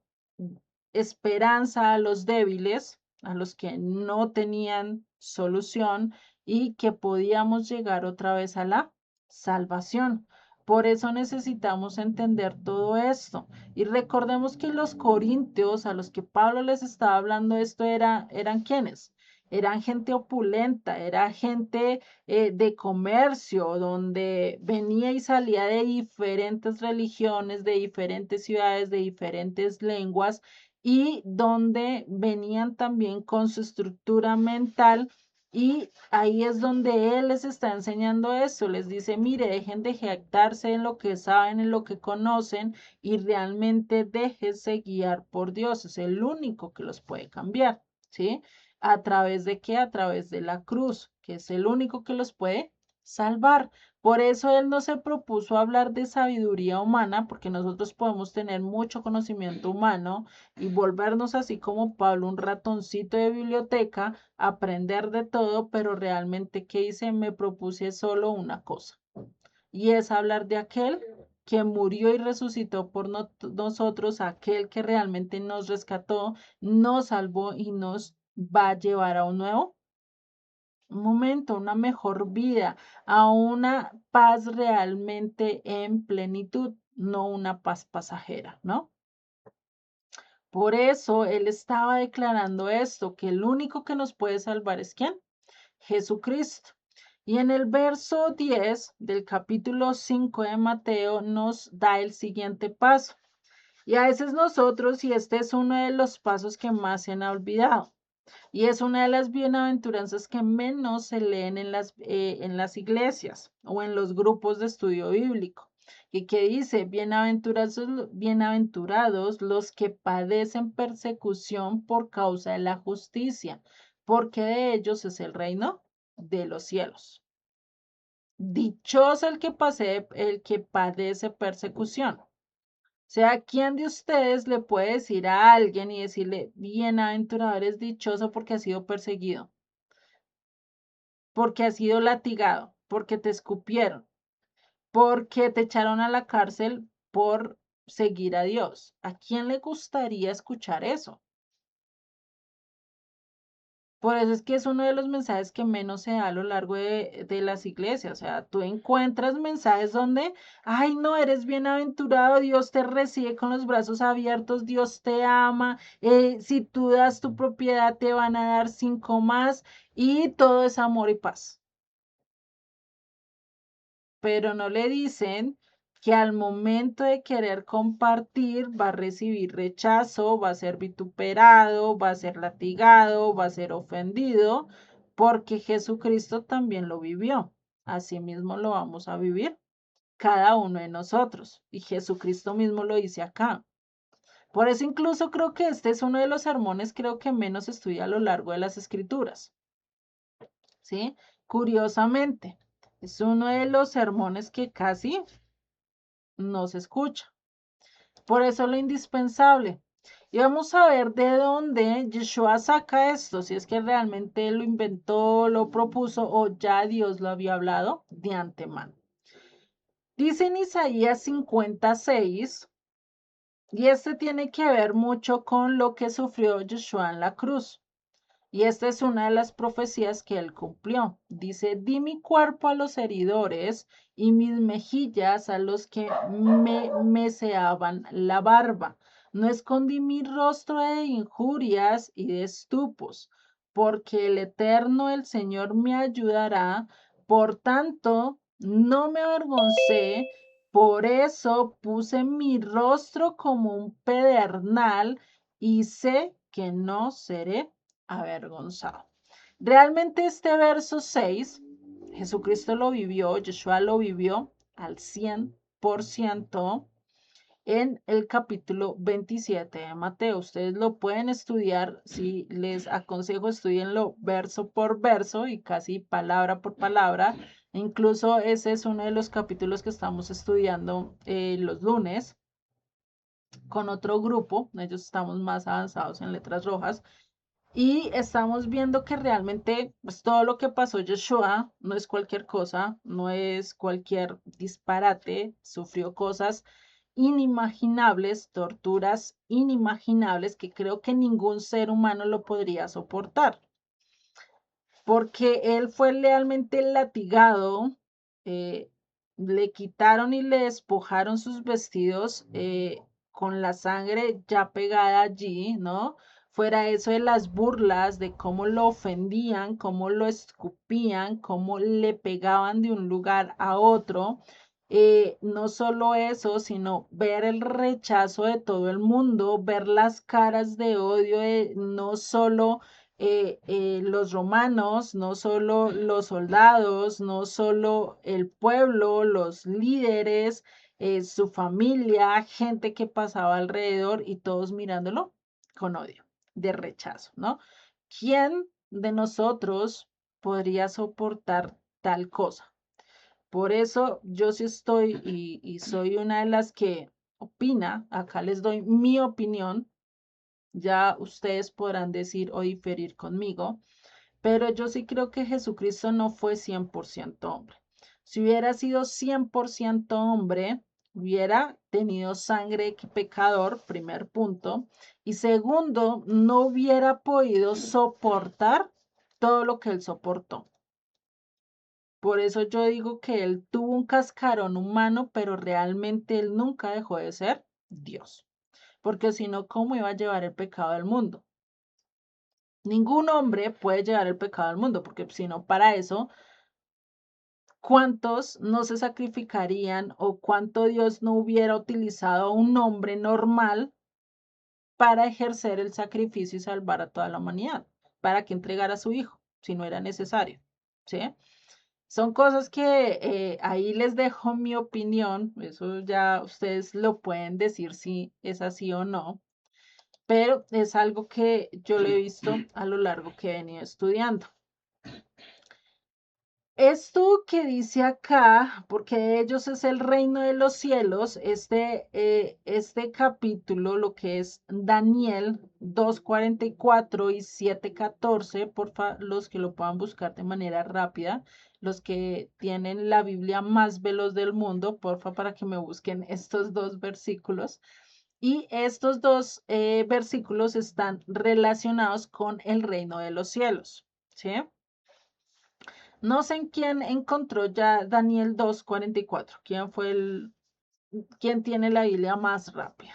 esperanza a los débiles, a los que no tenían solución y que podíamos llegar otra vez a la salvación. Por eso necesitamos entender todo esto. Y recordemos que los corintios a los que Pablo les estaba hablando esto eran quienes. Eran gente opulenta, era gente de comercio, donde venía y salía de diferentes religiones, de diferentes ciudades, de diferentes lenguas, y donde venían también con su estructura mental. Y ahí es donde él les está enseñando eso, les dice, mire, dejen de jactarse en lo que saben, en lo que conocen, y realmente déjense guiar por Dios, es el único que los puede cambiar, ¿sí? ¿A través de qué? A través de la cruz, que es el único que los puede salvar. Por eso él no se propuso hablar de sabiduría humana, porque nosotros podemos tener mucho conocimiento humano y volvernos así como Pablo, un ratoncito de biblioteca, aprender de todo, pero realmente, ¿qué hice? Me propuse solo una cosa, y es hablar de aquel que murió y resucitó por nosotros, aquel que realmente nos rescató, nos salvó y nos va a llevar a un nuevo momento, una mejor vida, a una paz realmente en plenitud, no una paz pasajera, ¿no? Por eso él estaba declarando esto, que el único que nos puede salvar es ¿quién? Jesucristo. Y en el verso 10 del capítulo 5 de Mateo nos da el siguiente paso. Y a veces nosotros, y este es uno de los pasos que más se han olvidado, y es una de las bienaventuranzas que menos se leen en las iglesias o en los grupos de estudio bíblico. Y que dice, bienaventurados los que padecen persecución por causa de la justicia, porque de ellos es el reino de los cielos. Dichoso el que padece persecución. O sea, ¿quién de ustedes le puede decir a alguien y decirle, bienaventurado eres dichoso porque has sido perseguido, porque has sido latigado, porque te escupieron, porque te echaron a la cárcel por seguir a Dios? ¿A quién le gustaría escuchar eso? Por eso es que es uno de los mensajes que menos se da a lo largo de las iglesias. O sea, tú encuentras mensajes donde, ay, no, eres bienaventurado, Dios te recibe con los brazos abiertos, Dios te ama, si tú das tu propiedad te van a dar 5 más y todo es amor y paz. Pero no le dicen que al momento de querer compartir va a recibir rechazo, va a ser vituperado, va a ser latigado, va a ser ofendido, porque Jesucristo también lo vivió. Asimismo lo vamos a vivir cada uno de nosotros. Y Jesucristo mismo lo dice acá. Por eso incluso creo que este es uno de los sermones, creo que menos estudia a lo largo de las escrituras. ¿Sí? Curiosamente, es uno de los sermones que casi no se escucha. Por eso lo indispensable. Y vamos a ver de dónde Yeshua saca esto, si es que realmente lo inventó, lo propuso o ya Dios lo había hablado de antemano. Dice en Isaías 56, y este tiene que ver mucho con lo que sufrió Yeshua en la cruz. Y esta es una de las profecías que él cumplió. Dice, di mi cuerpo a los heridores y mis mejillas a los que me meseaban la barba. No escondí mi rostro de injurias y de estupos, porque el Eterno, el Señor, me ayudará. Por tanto, no me avergoncé. Por eso puse mi rostro como un pedernal y sé que no seré avergonzado. Realmente este verso 6, Jesucristo lo vivió, Yeshua lo vivió al 100% en el capítulo 27 de Mateo. Ustedes lo pueden estudiar, si les aconsejo, estudienlo verso por verso y casi palabra por palabra. Incluso ese es uno de los capítulos que estamos estudiando los lunes con otro grupo. Ellos estamos más avanzados en letras rojas. Y estamos viendo que realmente pues, todo lo que pasó Joshua no es cualquier cosa, no es cualquier disparate, sufrió cosas inimaginables, torturas inimaginables que creo que ningún ser humano lo podría soportar, porque él fue realmente latigado, eh, le quitaron y le despojaron sus vestidos con la sangre ya pegada allí, ¿no? Fuera eso de las burlas, de cómo lo ofendían, cómo lo escupían, cómo le pegaban de un lugar a otro. No solo eso, sino ver el rechazo de todo el mundo, ver las caras de odio de no solo los romanos, no solo los soldados, no solo el pueblo, los líderes, su familia, gente que pasaba alrededor y todos mirándolo con odio, de rechazo, ¿no? ¿Quién de nosotros podría soportar tal cosa? Por eso yo sí estoy y soy una de las que opina, acá les doy mi opinión, ya ustedes podrán decir o diferir conmigo, pero yo sí creo que Jesucristo no fue 100% hombre. Si hubiera sido 100% hombre, hubiera tenido sangre pecador, primer punto, y segundo, no hubiera podido soportar todo lo que él soportó. Por eso yo digo que él tuvo un cascarón humano, pero realmente él nunca dejó de ser Dios. Porque si no, ¿cómo iba a llevar el pecado al mundo? Ningún hombre puede llevar el pecado al mundo, porque si no, para eso, ¿cuántos no se sacrificarían o cuánto Dios no hubiera utilizado a un hombre normal para ejercer el sacrificio y salvar a toda la humanidad? ¿Para que entregara a su hijo si no era necesario? ¿Sí? Son cosas que ahí les dejo mi opinión, eso ya ustedes lo pueden decir si es así o no, pero es algo que yo lo he visto a lo largo que he venido estudiando. Esto que dice acá, porque de ellos es el reino de los cielos, este capítulo, lo que es Daniel 2:44 y 7:14, porfa, los que lo puedan buscar de manera rápida, los que tienen la Biblia más veloz del mundo, porfa, para que me busquen estos dos versículos. Y estos dos versículos están relacionados con el reino de los cielos, ¿sí? No sé en quién encontró ya Daniel 2:44. ¿Quién tiene la Biblia más rápida?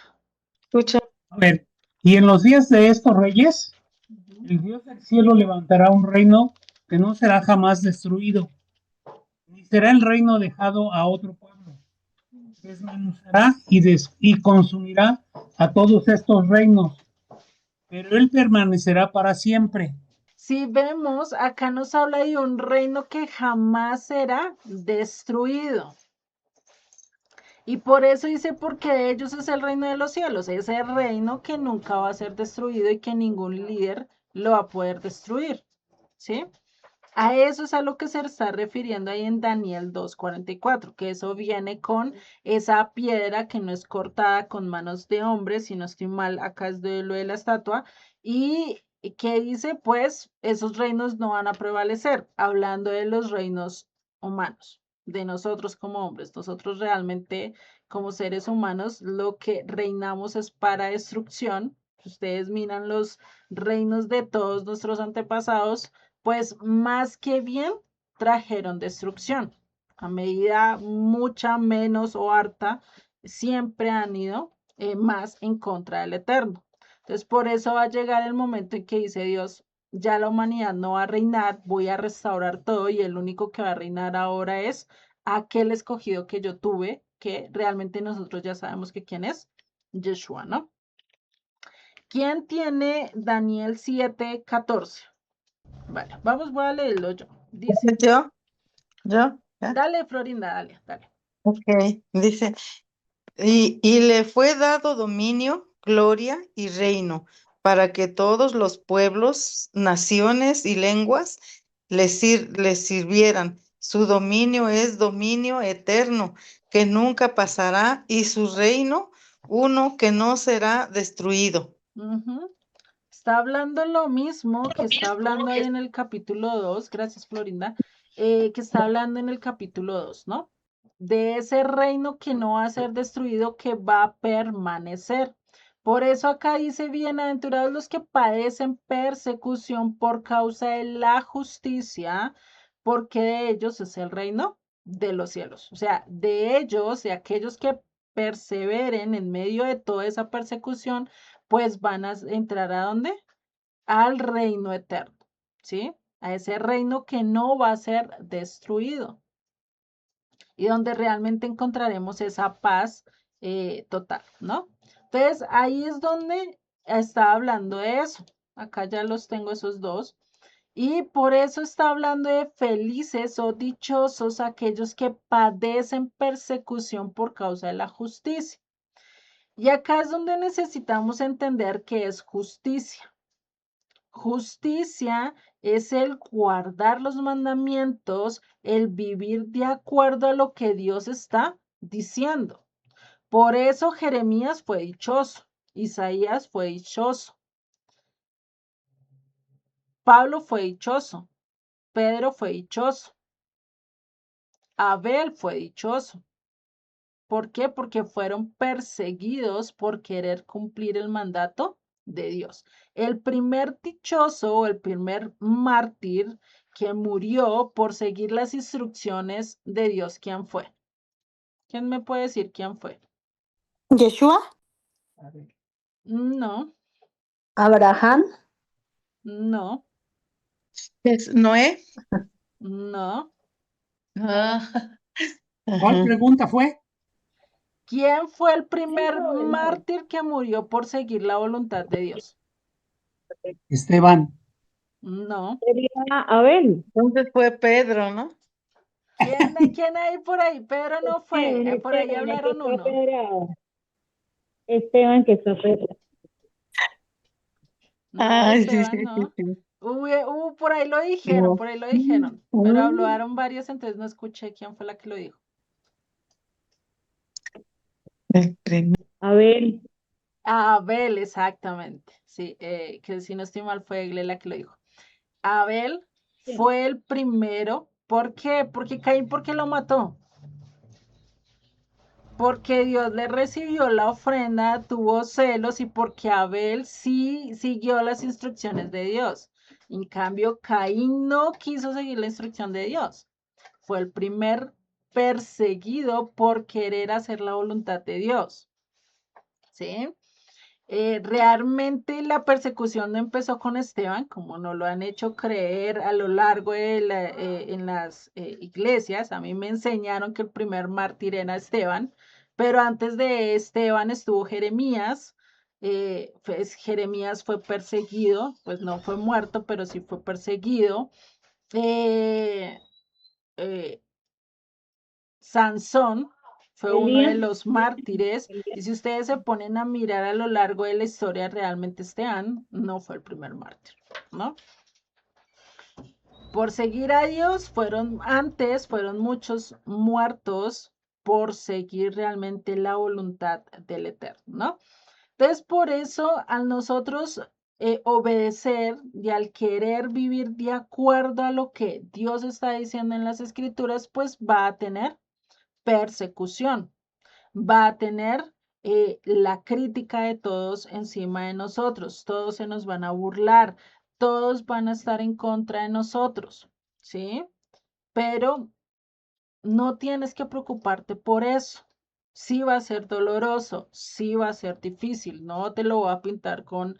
Escucha. A ver, y en los días de estos reyes, Ujú. el Dios del cielo levantará un reino que no será jamás destruido, ni será el reino dejado a otro pueblo. Desmenuzará y consumirá a todos estos reinos, pero él permanecerá para siempre. Si vemos, acá nos habla de un reino que jamás será destruido. Y por eso dice, porque de ellos es el reino de los cielos, ese reino que nunca va a ser destruido y que ningún líder lo va a poder destruir. ¿Sí? A eso es a lo que se está refiriendo ahí en Daniel 2:44, que eso viene con esa piedra que no es cortada con manos de hombre, si no estoy mal, acá es de lo de la estatua, y que dice, pues, esos reinos no van a prevalecer, hablando de los reinos humanos, de nosotros como hombres. Nosotros realmente, como seres humanos, lo que reinamos es para destrucción. Ustedes miran los reinos de todos nuestros antepasados, pues más que bien trajeron destrucción. A medida mucha menos o harta, siempre han ido más en contra del Eterno. Entonces, por eso va a llegar el momento en que dice Dios, ya la humanidad no va a reinar, voy a restaurar todo y el único que va a reinar ahora es aquel escogido que yo tuve, que realmente nosotros ya sabemos que quién es, Yeshua, ¿no? ¿Quién tiene Daniel 7:14? Vale, vamos, voy a leerlo yo. Dice, ¿Ya? dale, Florinda, dale, dale. Ok, dice, y le fue dado dominio, gloria y reino, para que todos los pueblos, naciones y lenguas le sirvieran, Su dominio es dominio eterno, que nunca pasará, y su reino, uno que no será destruido. Ujú. Está hablando lo mismo que está hablando ahí en el capítulo 2, gracias Florinda, que está hablando en el capítulo 2, ¿no? De ese reino que no va a ser destruido, que va a permanecer. Por eso acá dice, bienaventurados los que padecen persecución por causa de la justicia, porque de ellos es el reino de los cielos. O sea, de ellos, de aquellos que perseveren en medio de toda esa persecución, pues van a entrar ¿a dónde? Al reino eterno, ¿sí? A ese reino que no va a ser destruido y donde realmente encontraremos esa paz total, ¿no? Entonces, ahí es donde está hablando de eso. Acá ya los tengo esos dos. Y por eso está hablando de felices o dichosos aquellos que padecen persecución por causa de la justicia. Y acá es donde necesitamos entender qué es justicia. Justicia es el guardar los mandamientos, el vivir de acuerdo a lo que Dios está diciendo. Por eso Jeremías fue dichoso, Isaías fue dichoso, Pablo fue dichoso, Pedro fue dichoso, Abel fue dichoso. ¿Por qué? Porque fueron perseguidos por querer cumplir el mandato de Dios. El primer dichoso o el primer mártir que murió por seguir las instrucciones de Dios, ¿quién fue? ¿Quién me puede decir quién fue? Yeshua, No, Abraham, no, ¿Es Noé? no. Ah, ¿Cuál ajá. pregunta fue? ¿Quién fue el primer mártir que murió por seguir la voluntad de Dios? Esteban. No. sería Abel. Entonces fue Pedro, ¿no? ¿Quién hay por ahí? Pedro no fue. Por ahí Esteban, el que hablaron fue uno. apedreado. Esteban que fue apedreado. No, Ay, sí, sí, Esteban, sí, no. sí. Por ahí lo dijeron, No. por ahí lo dijeron, pero hablaron varios, entonces no escuché quién fue la que lo dijo. El primer. Abel. Abel, exactamente. Sí, que si no estoy mal fue Egle la que lo dijo. Abel fue el primero. ¿Por qué? Porque Caín, ¿por qué lo mató? Porque Dios le recibió la ofrenda, tuvo celos y porque Abel sí siguió las instrucciones de Dios. En cambio, Caín no quiso seguir la instrucción de Dios. Fue el primer perseguido por querer hacer la voluntad de Dios. ¿Sí? Realmente la persecución no empezó con Esteban, como nos lo han hecho creer a lo largo de en las iglesias. A mí me enseñaron que el primer mártir era Esteban, pero antes de Esteban estuvo Jeremías. Pues Jeremías fue perseguido, pues no fue muerto, pero sí fue perseguido. Eh, eh, Sansón fue uno de Elías. los mártires, y si ustedes se ponen a mirar a lo largo de la historia, realmente Esteban no fue el primer mártir, ¿no? Por seguir a Dios, fueron muchos muertos por seguir realmente la voluntad del Eterno, ¿no? Entonces, por eso, al nosotros obedecer y al querer vivir de acuerdo a lo que Dios está diciendo en las Escrituras, pues va a tener persecución, va a tener la crítica de todos encima de nosotros, todos se nos van a burlar, todos van a estar en contra de nosotros, ¿sí? Pero no tienes que preocuparte por eso. Sí va a ser doloroso, sí va a ser difícil, no te lo voy a pintar con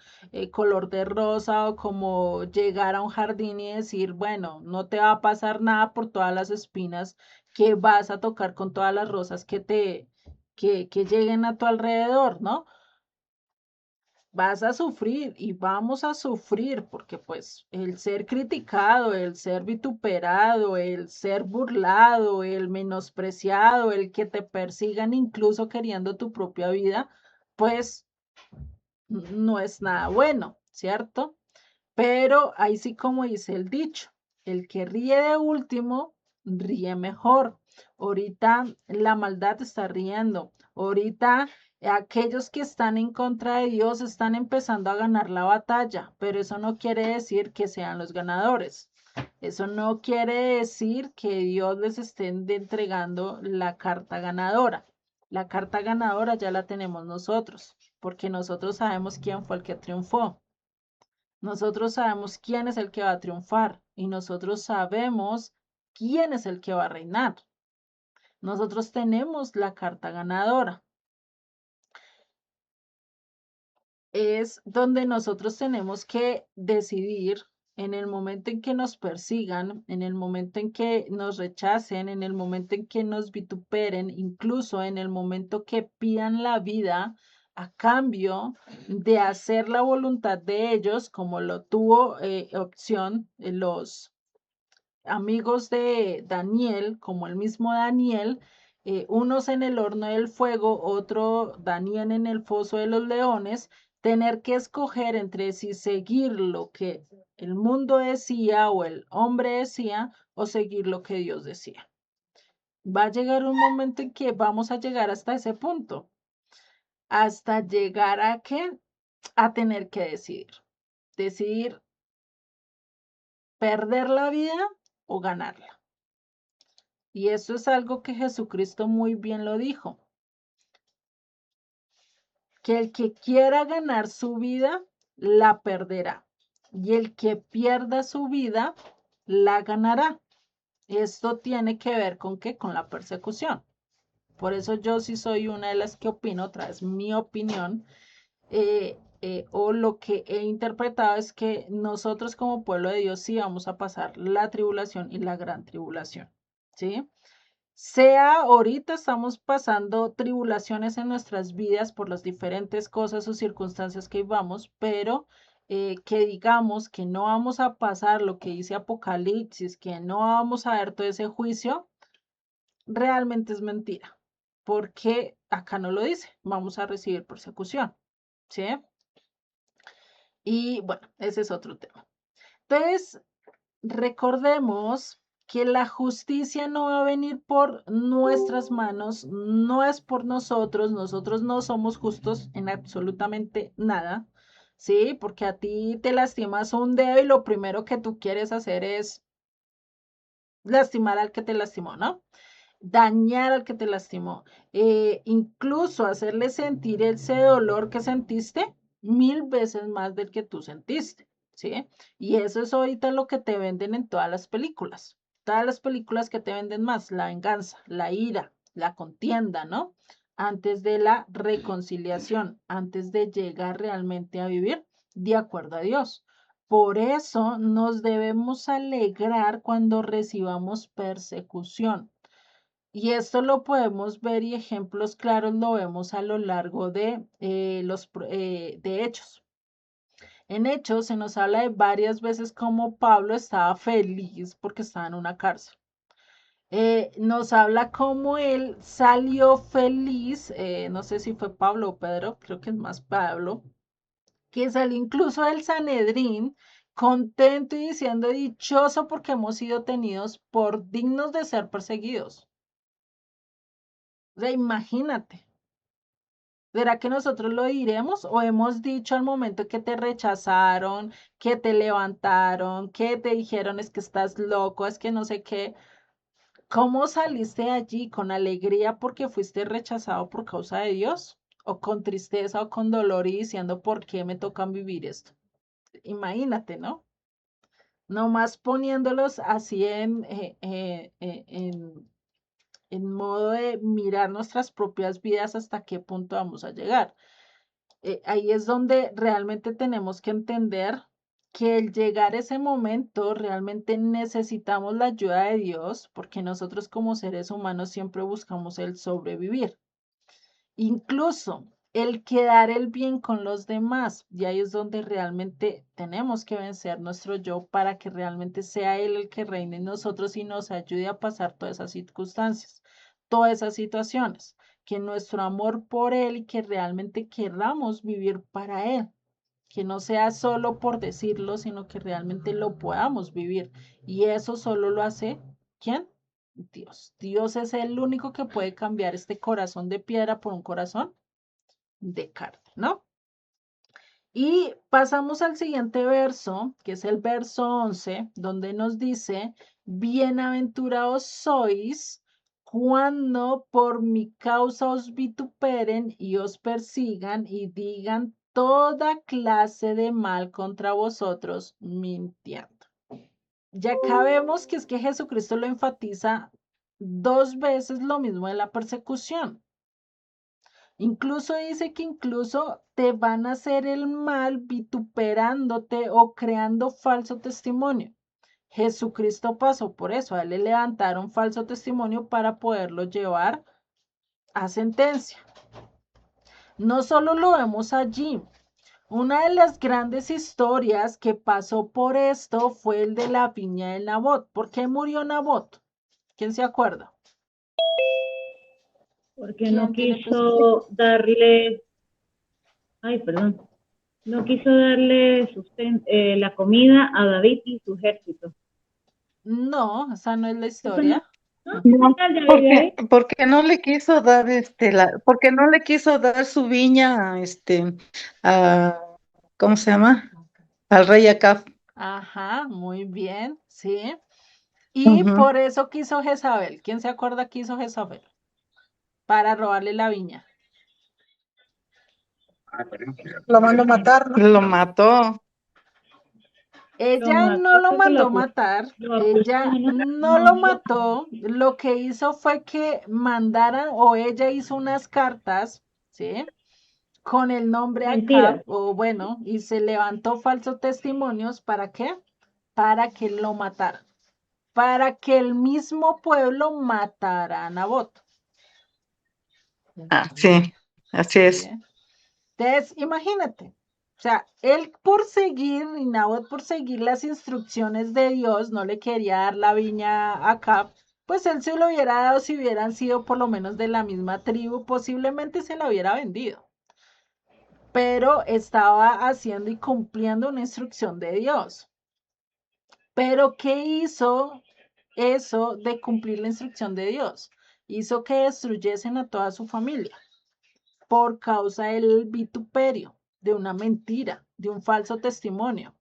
color de rosa o como llegar a un jardín y decir, bueno, no te va a pasar nada por todas las espinas que vas a tocar con todas las rosas que lleguen a tu alrededor, ¿no? Vas a sufrir y vamos a sufrir porque pues el ser criticado, el ser vituperado, el ser burlado, el menospreciado, el que te persigan incluso queriendo tu propia vida, pues no es nada bueno, ¿cierto? Pero ahí sí como dice el dicho, el que ríe de último ríe mejor. Ahorita la maldad está riendo. Ahorita aquellos que están en contra de Dios están empezando a ganar la batalla, pero eso no quiere decir que sean los ganadores. Eso no quiere decir que Dios les esté entregando la carta ganadora. La carta ganadora ya la tenemos nosotros, porque nosotros sabemos quién fue el que triunfó. Nosotros sabemos quién es el que va a triunfar y nosotros sabemos quién es el que va a reinar. Nosotros tenemos la carta ganadora. Es donde nosotros tenemos que decidir en el momento en que nos persigan, en el momento en que nos rechacen, en el momento en que nos vituperen, incluso en el momento que pidan la vida a cambio de hacer la voluntad de ellos, como lo tuvo opción los amigos de Daniel, como el mismo Daniel, unos en el horno del fuego, otro Daniel en el foso de los leones, tener que escoger entre si seguir lo que el mundo decía o el hombre decía o seguir lo que Dios decía. Va a llegar un momento en que vamos a llegar hasta ese punto, hasta llegar a que a tener que decidir perder la vida o ganarla. Y eso es algo que Jesucristo muy bien lo dijo, que el que quiera ganar su vida, la perderá. Y el que pierda su vida, la ganará. Esto tiene que ver con qué? Con la persecución. Por eso yo sí soy una de las que opino, otra vez mi opinión, o lo que he interpretado es que nosotros como pueblo de Dios sí vamos a pasar la tribulación y la gran tribulación. ¿Sí? Sea ahorita estamos pasando tribulaciones en nuestras vidas por las diferentes cosas o circunstancias que vivamos, pero que digamos que no vamos a pasar lo que dice Apocalipsis, que no vamos a ver todo ese juicio, realmente es mentira, porque acá no lo dice, vamos a recibir persecución, ¿sí? Y bueno, ese es otro tema. Entonces, recordemos que la justicia no va a venir por nuestras manos, no es por nosotros no somos justos en absolutamente nada, ¿sí? Porque a ti te lastimas un dedo y lo primero que tú quieres hacer es lastimar al que te lastimó, ¿no? Dañar al que te lastimó, incluso hacerle sentir ese dolor que sentiste 1000 veces más del que tú sentiste, ¿sí? Y eso es ahorita lo que te venden en todas las películas que te venden más, la venganza, la ira, la contienda, ¿no? Antes de la reconciliación, antes de llegar realmente a vivir de acuerdo a Dios. Por eso nos debemos alegrar cuando recibamos persecución. Y esto lo podemos ver y ejemplos claros lo vemos a lo largo de de Hechos. En Hechos se nos habla de varias veces cómo Pablo estaba feliz porque estaba en una cárcel. Nos habla cómo él salió feliz, no sé si fue Pablo o Pedro, creo que es más Pablo, que salió incluso del Sanedrín contento y diciendo dichoso porque hemos sido tenidos por dignos de ser perseguidos. O sea, imagínate. ¿Será que nosotros lo diremos o hemos dicho al momento que te rechazaron, que te levantaron, que te dijeron es que estás loco, es que no sé qué? ¿Cómo saliste de allí? ¿Con alegría porque fuiste rechazado por causa de Dios? ¿O con tristeza o con dolor y diciendo por qué me tocan vivir esto? Imagínate, ¿no? Nomás poniéndolos así en modo de mirar nuestras propias vidas hasta qué punto vamos a llegar. Ahí es donde realmente tenemos que entender que el llegar a ese momento realmente necesitamos la ayuda de Dios porque nosotros como seres humanos siempre buscamos el sobrevivir. Incluso el quedar el bien con los demás, y ahí es donde realmente tenemos que vencer nuestro yo para que realmente sea Él el que reine en nosotros y nos ayude a pasar todas esas circunstancias, todas esas situaciones, que nuestro amor por Él y que realmente queramos vivir para Él, que no sea solo por decirlo, sino que realmente lo podamos vivir. Y eso solo lo hace, ¿quién? Dios. Dios es el único que puede cambiar este corazón de piedra por un corazón de carne, ¿no? Y pasamos al siguiente verso, que es el verso 11, donde nos dice, bienaventurados sois cuando por mi causa os vituperen y os persigan y digan toda clase de mal contra vosotros, mintiendo. Ya acá vemos que es que Jesucristo lo enfatiza 2 veces lo mismo de la persecución. Incluso dice que incluso te van a hacer el mal vituperándote o creando falso testimonio. Jesucristo pasó por eso, a él le levantaron falso testimonio para poderlo llevar a sentencia. No solo lo vemos allí, una de las grandes historias que pasó por esto fue el de la viña de Nabot. ¿Por qué murió Nabot? ¿Quién se acuerda? Porque no ¿Quién tiene quiso darle, ay, perdón, no quiso darle la comida a David y su ejército. No, esa no es la Eso no, historia. no, No, ¿qué tal de Abigail? porque no le quiso dar porque no le quiso dar su viña a, ¿cómo se llama? Al rey Acab. Ajá, muy bien, sí. Y Ujú. por eso quiso Jezabel. ¿Quién se acuerda que hizo Jezabel? Para robarle la viña. Lo mandó matar, ¿no? Lo mató. Lo Ella mató, no lo creo que mandó matar, lo acusó, ella ¿no? no lo mató, lo que hizo fue que mandaran o ella hizo unas cartas, ¿sí? Con el nombre Acab, Mentiras. o bueno, y se levantó falsos testimonios, ¿para qué? Para que lo mataran, para que el mismo pueblo matara a Nabot. Ah, sí, así ¿Sí? es. Entonces, imagínate, o sea, él por seguir, y Nabot por seguir las instrucciones de Dios, no le quería dar la viña a Acab, pues él se lo hubiera dado si hubieran sido por lo menos de la misma tribu, posiblemente se la hubiera vendido, pero estaba haciendo y cumpliendo una instrucción de Dios. Pero ¿qué hizo eso de cumplir la instrucción de Dios? Hizo que destruyesen a toda su familia por causa del vituperio, de una mentira, de un falso testimonio.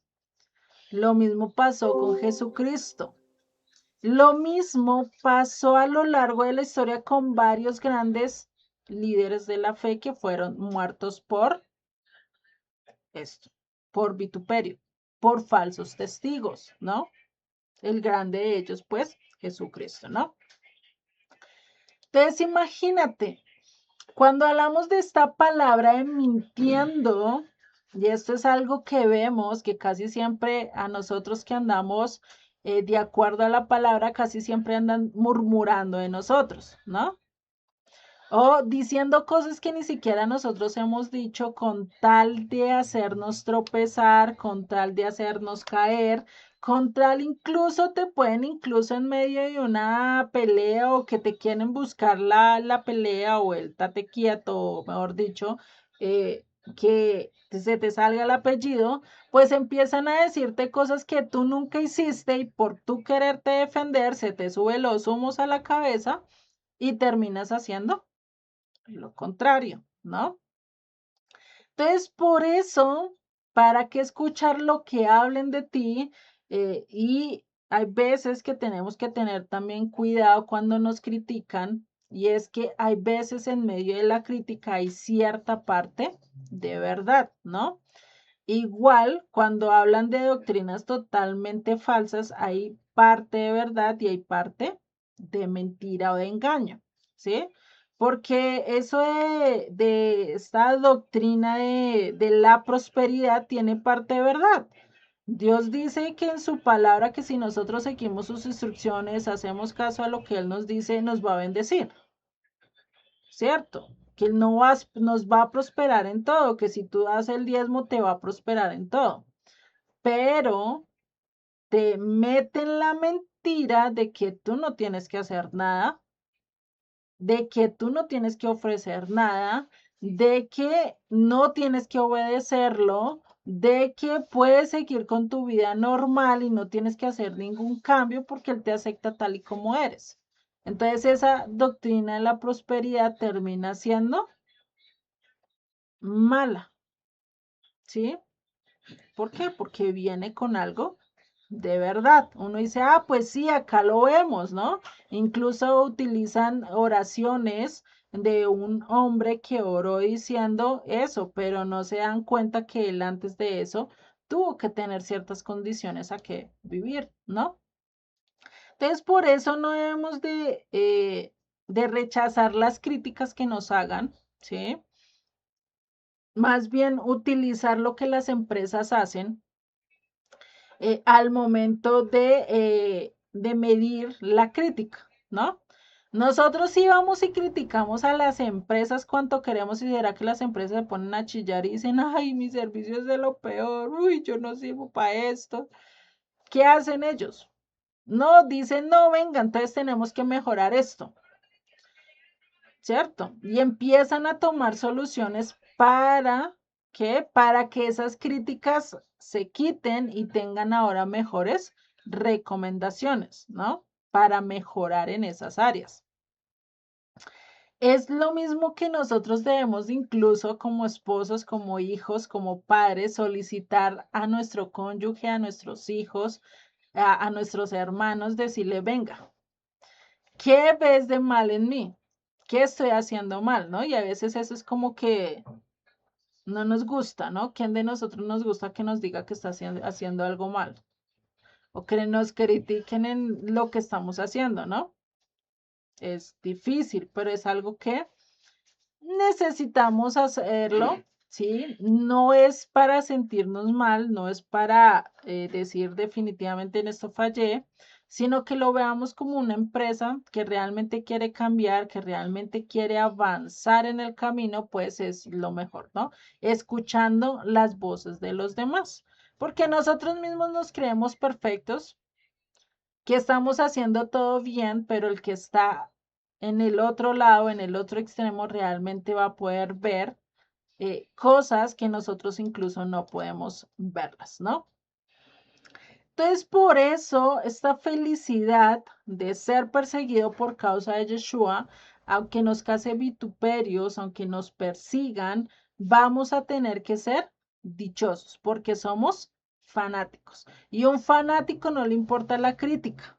Lo mismo pasó con Jesucristo. Lo mismo pasó a lo largo de la historia con varios grandes líderes de la fe que fueron muertos por esto, por vituperio, por falsos testigos, ¿no? El grande de ellos, pues, Jesucristo, ¿no? Entonces, imagínate, cuando hablamos de esta palabra de mintiendo, y esto es algo que vemos que casi siempre a nosotros que andamos de acuerdo a la palabra, casi siempre andan murmurando de nosotros, ¿no? O diciendo cosas que ni siquiera nosotros hemos dicho con tal de hacernos tropezar, con tal de hacernos caer, con tal incluso te pueden incluso en medio de una pelea o que te quieren buscar la pelea o el tate quieto, o mejor dicho, que se te salga el apellido, pues empiezan a decirte cosas que tú nunca hiciste y por tú quererte defender se te sube los humos a la cabeza y terminas haciendo lo contrario, ¿no? Entonces, por eso, ¿para qué escuchar lo que hablen de ti? Y hay veces que tenemos que tener también cuidado cuando nos critican, y es que hay veces en medio de la crítica hay cierta parte de verdad, ¿no? Igual, cuando hablan de doctrinas totalmente falsas, hay parte de verdad y hay parte de mentira o de engaño, ¿sí? Porque eso de esta doctrina de la prosperidad tiene parte de verdad. Dios dice que en su palabra que si nosotros seguimos sus instrucciones, hacemos caso a lo que Él nos dice, nos va a bendecir. ¿Cierto? Que Él no nos va a prosperar en todo, que si tú das el diezmo te va a prosperar en todo. Pero te meten la mentira de que tú no tienes que hacer nada, de que tú no tienes que ofrecer nada, de que no tienes que obedecerlo, de que puedes seguir con tu vida normal y no tienes que hacer ningún cambio porque Él te acepta tal y como eres. Entonces esa doctrina de la prosperidad termina siendo mala, ¿sí? ¿Por qué? Porque viene con algo de verdad. Uno dice, ah, pues sí, acá lo vemos, ¿no? Incluso utilizan oraciones de un hombre que oró diciendo eso, pero no se dan cuenta que él antes de eso tuvo que tener ciertas condiciones a que vivir, ¿no? Entonces, por eso no debemos de rechazar las críticas que nos hagan, ¿sí? Más bien utilizar lo que las empresas hacen al momento de medir la crítica, ¿no? Nosotros sí vamos y criticamos a las empresas cuanto queremos y será que las empresas se ponen a chillar y dicen, ay, mi servicio es de lo peor, uy, yo no sirvo para esto. ¿Qué hacen ellos? No, dicen, no, venga, entonces tenemos que mejorar esto, ¿cierto? Y empiezan a tomar soluciones para ¿qué? Para que esas críticas se quiten y tengan ahora mejores recomendaciones, ¿no? Para mejorar en esas áreas. Es lo mismo que nosotros debemos incluso como esposos, como hijos, como padres, solicitar a nuestro cónyuge, a nuestros hijos, a nuestros hermanos, decirle, venga, ¿qué ves de mal en mí? ¿Qué estoy haciendo mal, no? Y a veces eso es como que no nos gusta, ¿no? ¿Quién de nosotros nos gusta que nos diga que está haciendo algo mal? O que nos critiquen en lo que estamos haciendo, ¿no? Es difícil, pero es algo que necesitamos hacerlo, ¿sí? No es para sentirnos mal, no es para decir definitivamente en esto fallé, sino que lo veamos como una empresa que realmente quiere cambiar, que realmente quiere avanzar en el camino, pues es lo mejor, ¿no? Escuchando las voces de los demás, porque nosotros mismos nos creemos perfectos, que estamos haciendo todo bien, pero el que está en el otro lado, en el otro extremo, realmente va a poder ver cosas que nosotros incluso no podemos verlas, ¿no? Entonces, por eso, esta felicidad de ser perseguido por causa de Yeshua, aunque nos cause vituperios, aunque nos persigan, vamos a tener que ser dichosos porque somos fanáticos. Y a un fanático no le importa la crítica.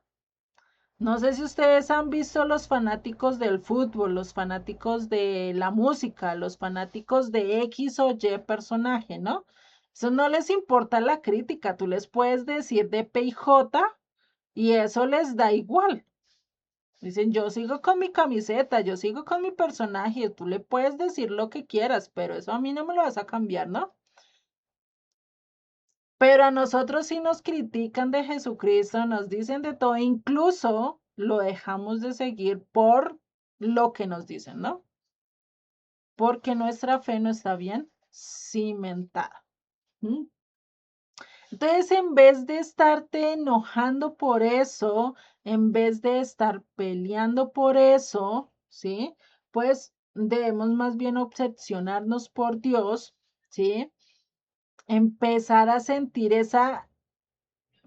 No sé si ustedes han visto los fanáticos del fútbol, los fanáticos de la música, los fanáticos de X o Y personaje, ¿no? Eso no les importa la crítica, tú les puedes decir de P y J y eso les da igual. Dicen, yo sigo con mi camiseta, yo sigo con mi personaje, tú le puedes decir lo que quieras, pero eso a mí no me lo vas a cambiar, ¿no? Pero a nosotros sí nos critican de Jesucristo, nos dicen de todo, incluso lo dejamos de seguir por lo que nos dicen, ¿no? Porque nuestra fe no está bien cimentada. ¿Mm? Entonces, en vez de estarte enojando por eso, en vez de estar peleando por eso, ¿sí? Pues debemos más bien obsesionarnos por Dios, ¿sí? Empezar a sentir esa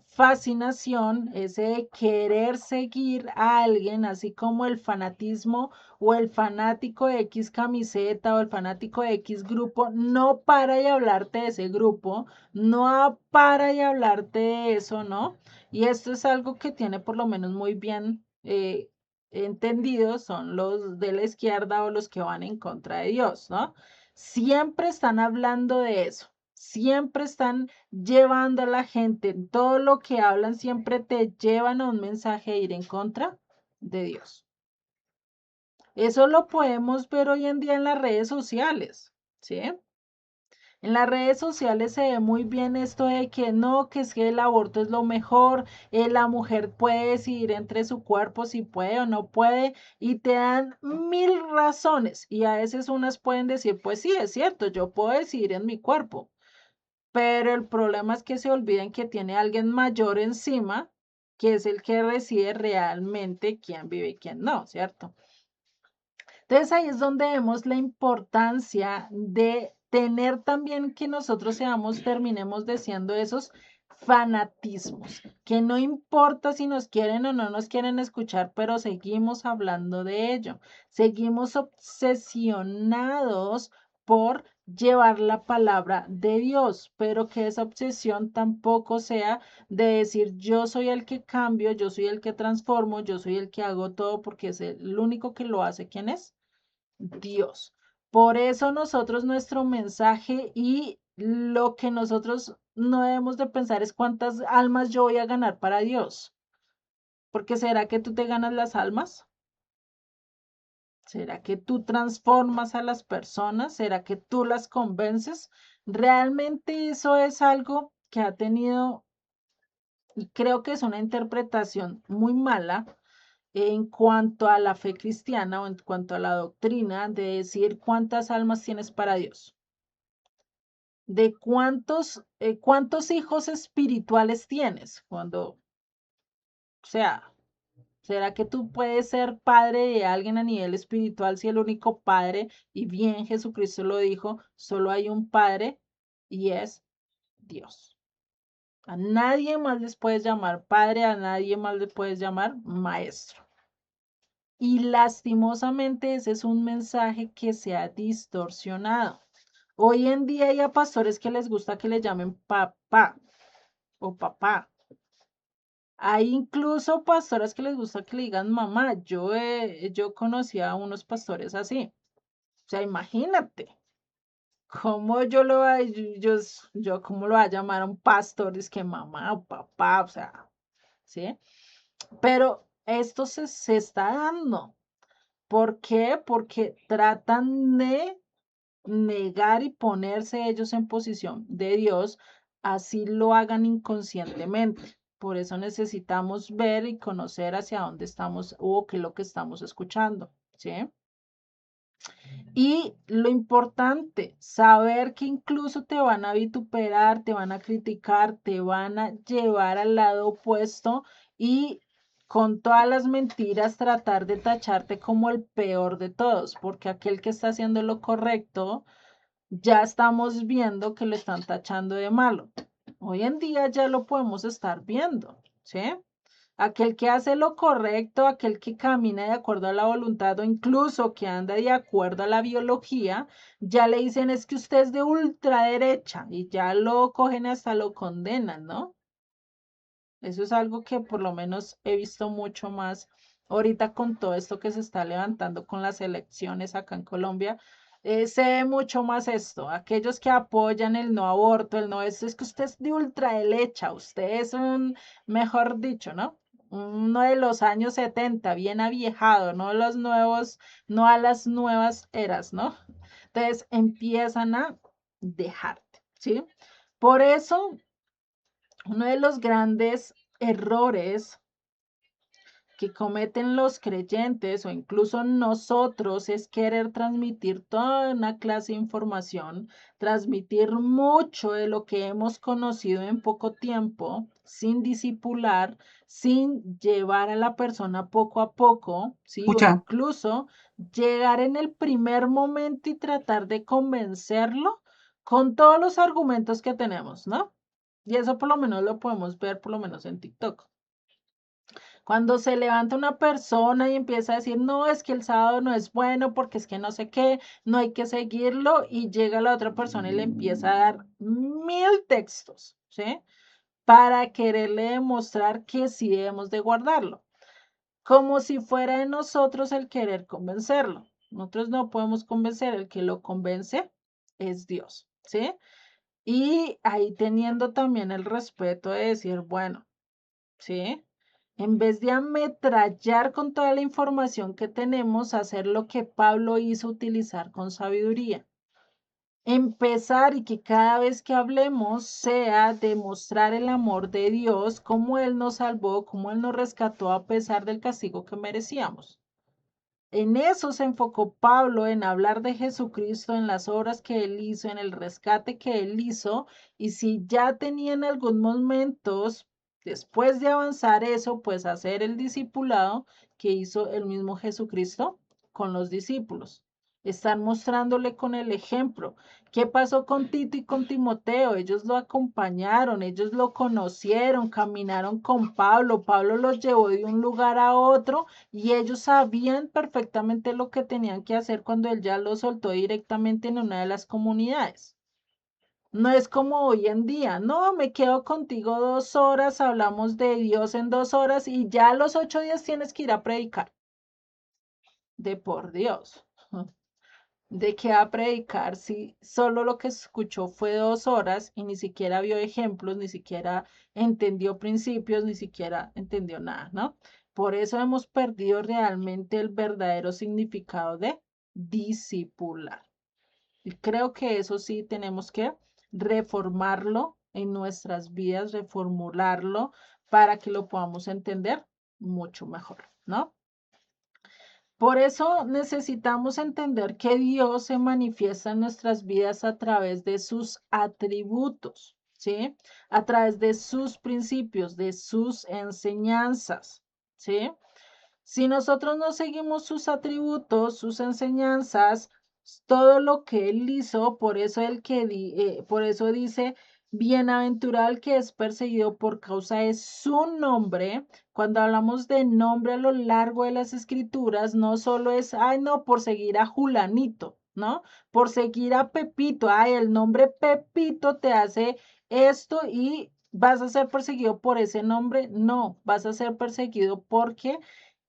fascinación, ese querer seguir a alguien, así como el fanatismo o el fanático de X camiseta o el fanático de X grupo, no para de hablarte de ese grupo, no para de hablarte de eso, ¿no? Y esto es algo que tiene por lo menos muy bien entendido, son los de la izquierda o los que van en contra de Dios, ¿no? Siempre están hablando de eso. Siempre están llevando a la gente, todo lo que hablan siempre te llevan a un mensaje de ir en contra de Dios. Eso lo podemos ver hoy en día en las redes sociales, ¿sí? En las redes sociales se ve muy bien esto de que no, que es que el aborto es lo mejor, la mujer puede decidir entre su cuerpo si puede o no puede, y te dan mil razones, y a veces unas pueden decir, pues sí, es cierto, yo puedo decidir en mi cuerpo, pero el problema es que se olviden que tiene alguien mayor encima, que es el que decide realmente quién vive y quién no, ¿cierto? Entonces ahí es donde vemos la importancia de tener también que nosotros seamos, terminemos de siendo esos fanatismos, que no importa si nos quieren o no nos quieren escuchar, pero seguimos hablando de ello, seguimos obsesionados por llevar la palabra de Dios, pero que esa obsesión tampoco sea de decir yo soy el que cambio, yo soy el que transformo, yo soy el que hago todo, porque es el único que lo hace. ¿Quién es? Dios. Por eso nosotros nuestro mensaje y lo que nosotros no debemos de pensar es cuántas almas yo voy a ganar para Dios. Porque ¿será que tú te ganas las almas? ¿Será que tú transformas a las personas? ¿Será que tú las convences? Realmente eso es algo que ha tenido, y creo que es una interpretación muy mala en cuanto a la fe cristiana o en cuanto a la doctrina de decir cuántas almas tienes para Dios, de cuántos hijos espirituales tienes, cuando, o sea, ¿será que tú puedes ser padre de alguien a nivel espiritual si el único padre, y bien Jesucristo lo dijo, solo hay un padre y es Dios? A nadie más les puedes llamar padre, a nadie más le puedes llamar maestro. Y lastimosamente ese es un mensaje que se ha distorsionado. Hoy en día hay a pastores que les gusta que le llamen papá o papá. Hay incluso pastores que les gusta que le digan mamá. Yo conocí a unos pastores así. O sea, imagínate. ¿Cómo cómo lo voy a llamar a un pastor? Es que mamá o papá, o sea, ¿sí? Pero esto se está dando. ¿Por qué? Porque tratan de negar y ponerse ellos en posición de Dios, así lo hagan inconscientemente. Por eso necesitamos ver y conocer hacia dónde estamos o qué es lo que estamos escuchando, ¿sí? Y lo importante, saber que incluso te van a vituperar, te van a criticar, te van a llevar al lado opuesto y con todas las mentiras tratar de tacharte como el peor de todos, porque aquel que está haciendo lo correcto, ya estamos viendo que lo están tachando de malo. Hoy en día ya lo podemos estar viendo, ¿sí? Aquel que hace lo correcto, aquel que camina de acuerdo a la voluntad o incluso que anda de acuerdo a la biología, ya le dicen es que usted es de ultraderecha y ya lo cogen hasta lo condenan, ¿no? Eso es algo que por lo menos he visto mucho más ahorita con todo esto que se está levantando con las elecciones acá en Colombia. Se ve mucho más esto, aquellos que apoyan el no aborto, el no, es que usted es de ultraderecha, usted es un, mejor dicho, ¿no? Uno de los años 70, bien aviejado, no los nuevos, no a las nuevas eras, ¿no? Entonces empiezan a dejarte, ¿sí? Por eso uno de los grandes errores que cometen los creyentes o incluso nosotros es querer transmitir toda una clase de información, transmitir mucho de lo que hemos conocido en poco tiempo, sin disipular, sin llevar a la persona poco a poco, ¿sí? O Escucha, incluso llegar en el primer momento y tratar de convencerlo con todos los argumentos que tenemos, ¿no? Y eso por lo menos lo podemos ver por lo menos en TikTok. Cuando se levanta una persona y empieza a decir, no, es que el sábado no es bueno porque es que no sé qué, no hay que seguirlo, y llega la otra persona y le empieza a dar 1000 textos, ¿sí? Para quererle demostrar que sí debemos de guardarlo, como si fuera de nosotros el querer convencerlo. Nosotros no podemos convencer, el que lo convence es Dios, ¿sí? Y ahí teniendo también el respeto de decir, bueno, ¿sí? En vez de ametrallar con toda la información que tenemos, hacer lo que Pablo hizo, utilizar con sabiduría. Empezar y que cada vez que hablemos sea demostrar el amor de Dios, cómo Él nos salvó, cómo Él nos rescató a pesar del castigo que merecíamos. En eso se enfocó Pablo, en hablar de Jesucristo, en las obras que Él hizo, en el rescate que Él hizo. Y si ya tenía en algunos momentos, después de avanzar eso, pues hacer el discipulado que hizo el mismo Jesucristo con los discípulos. Están mostrándole con el ejemplo. ¿Qué pasó con Tito y con Timoteo? Ellos lo acompañaron, ellos lo conocieron, caminaron con Pablo. Pablo los llevó de un lugar a otro y ellos sabían perfectamente lo que tenían que hacer cuando él ya lo soltó directamente en una de las comunidades. No es como hoy en día, no, me quedo contigo 2 horas, hablamos de Dios en 2 horas y ya a los 8 días tienes que ir a predicar. De por Dios. ¿De qué va a predicar si solo lo que escuchó fue 2 horas y ni siquiera vio ejemplos, ni siquiera entendió principios, ni siquiera entendió nada, ¿no? Por eso hemos perdido realmente el verdadero significado de discipular. Y creo que eso sí tenemos que reformarlo en nuestras vidas, reformularlo para que lo podamos entender mucho mejor, ¿no? Por eso necesitamos entender que Dios se manifiesta en nuestras vidas a través de sus atributos, ¿sí? A través de sus principios, de sus enseñanzas, ¿sí? Si nosotros no seguimos sus atributos, sus enseñanzas, todo lo que él hizo, por eso dice, bienaventurado el que es perseguido por causa de su nombre. Cuando hablamos de nombre a lo largo de las escrituras, no solo es, ay, no, por seguir a Julanito, ¿no? Por seguir a Pepito, ay, el nombre Pepito te hace esto y vas a ser perseguido por ese nombre. No, vas a ser perseguido porque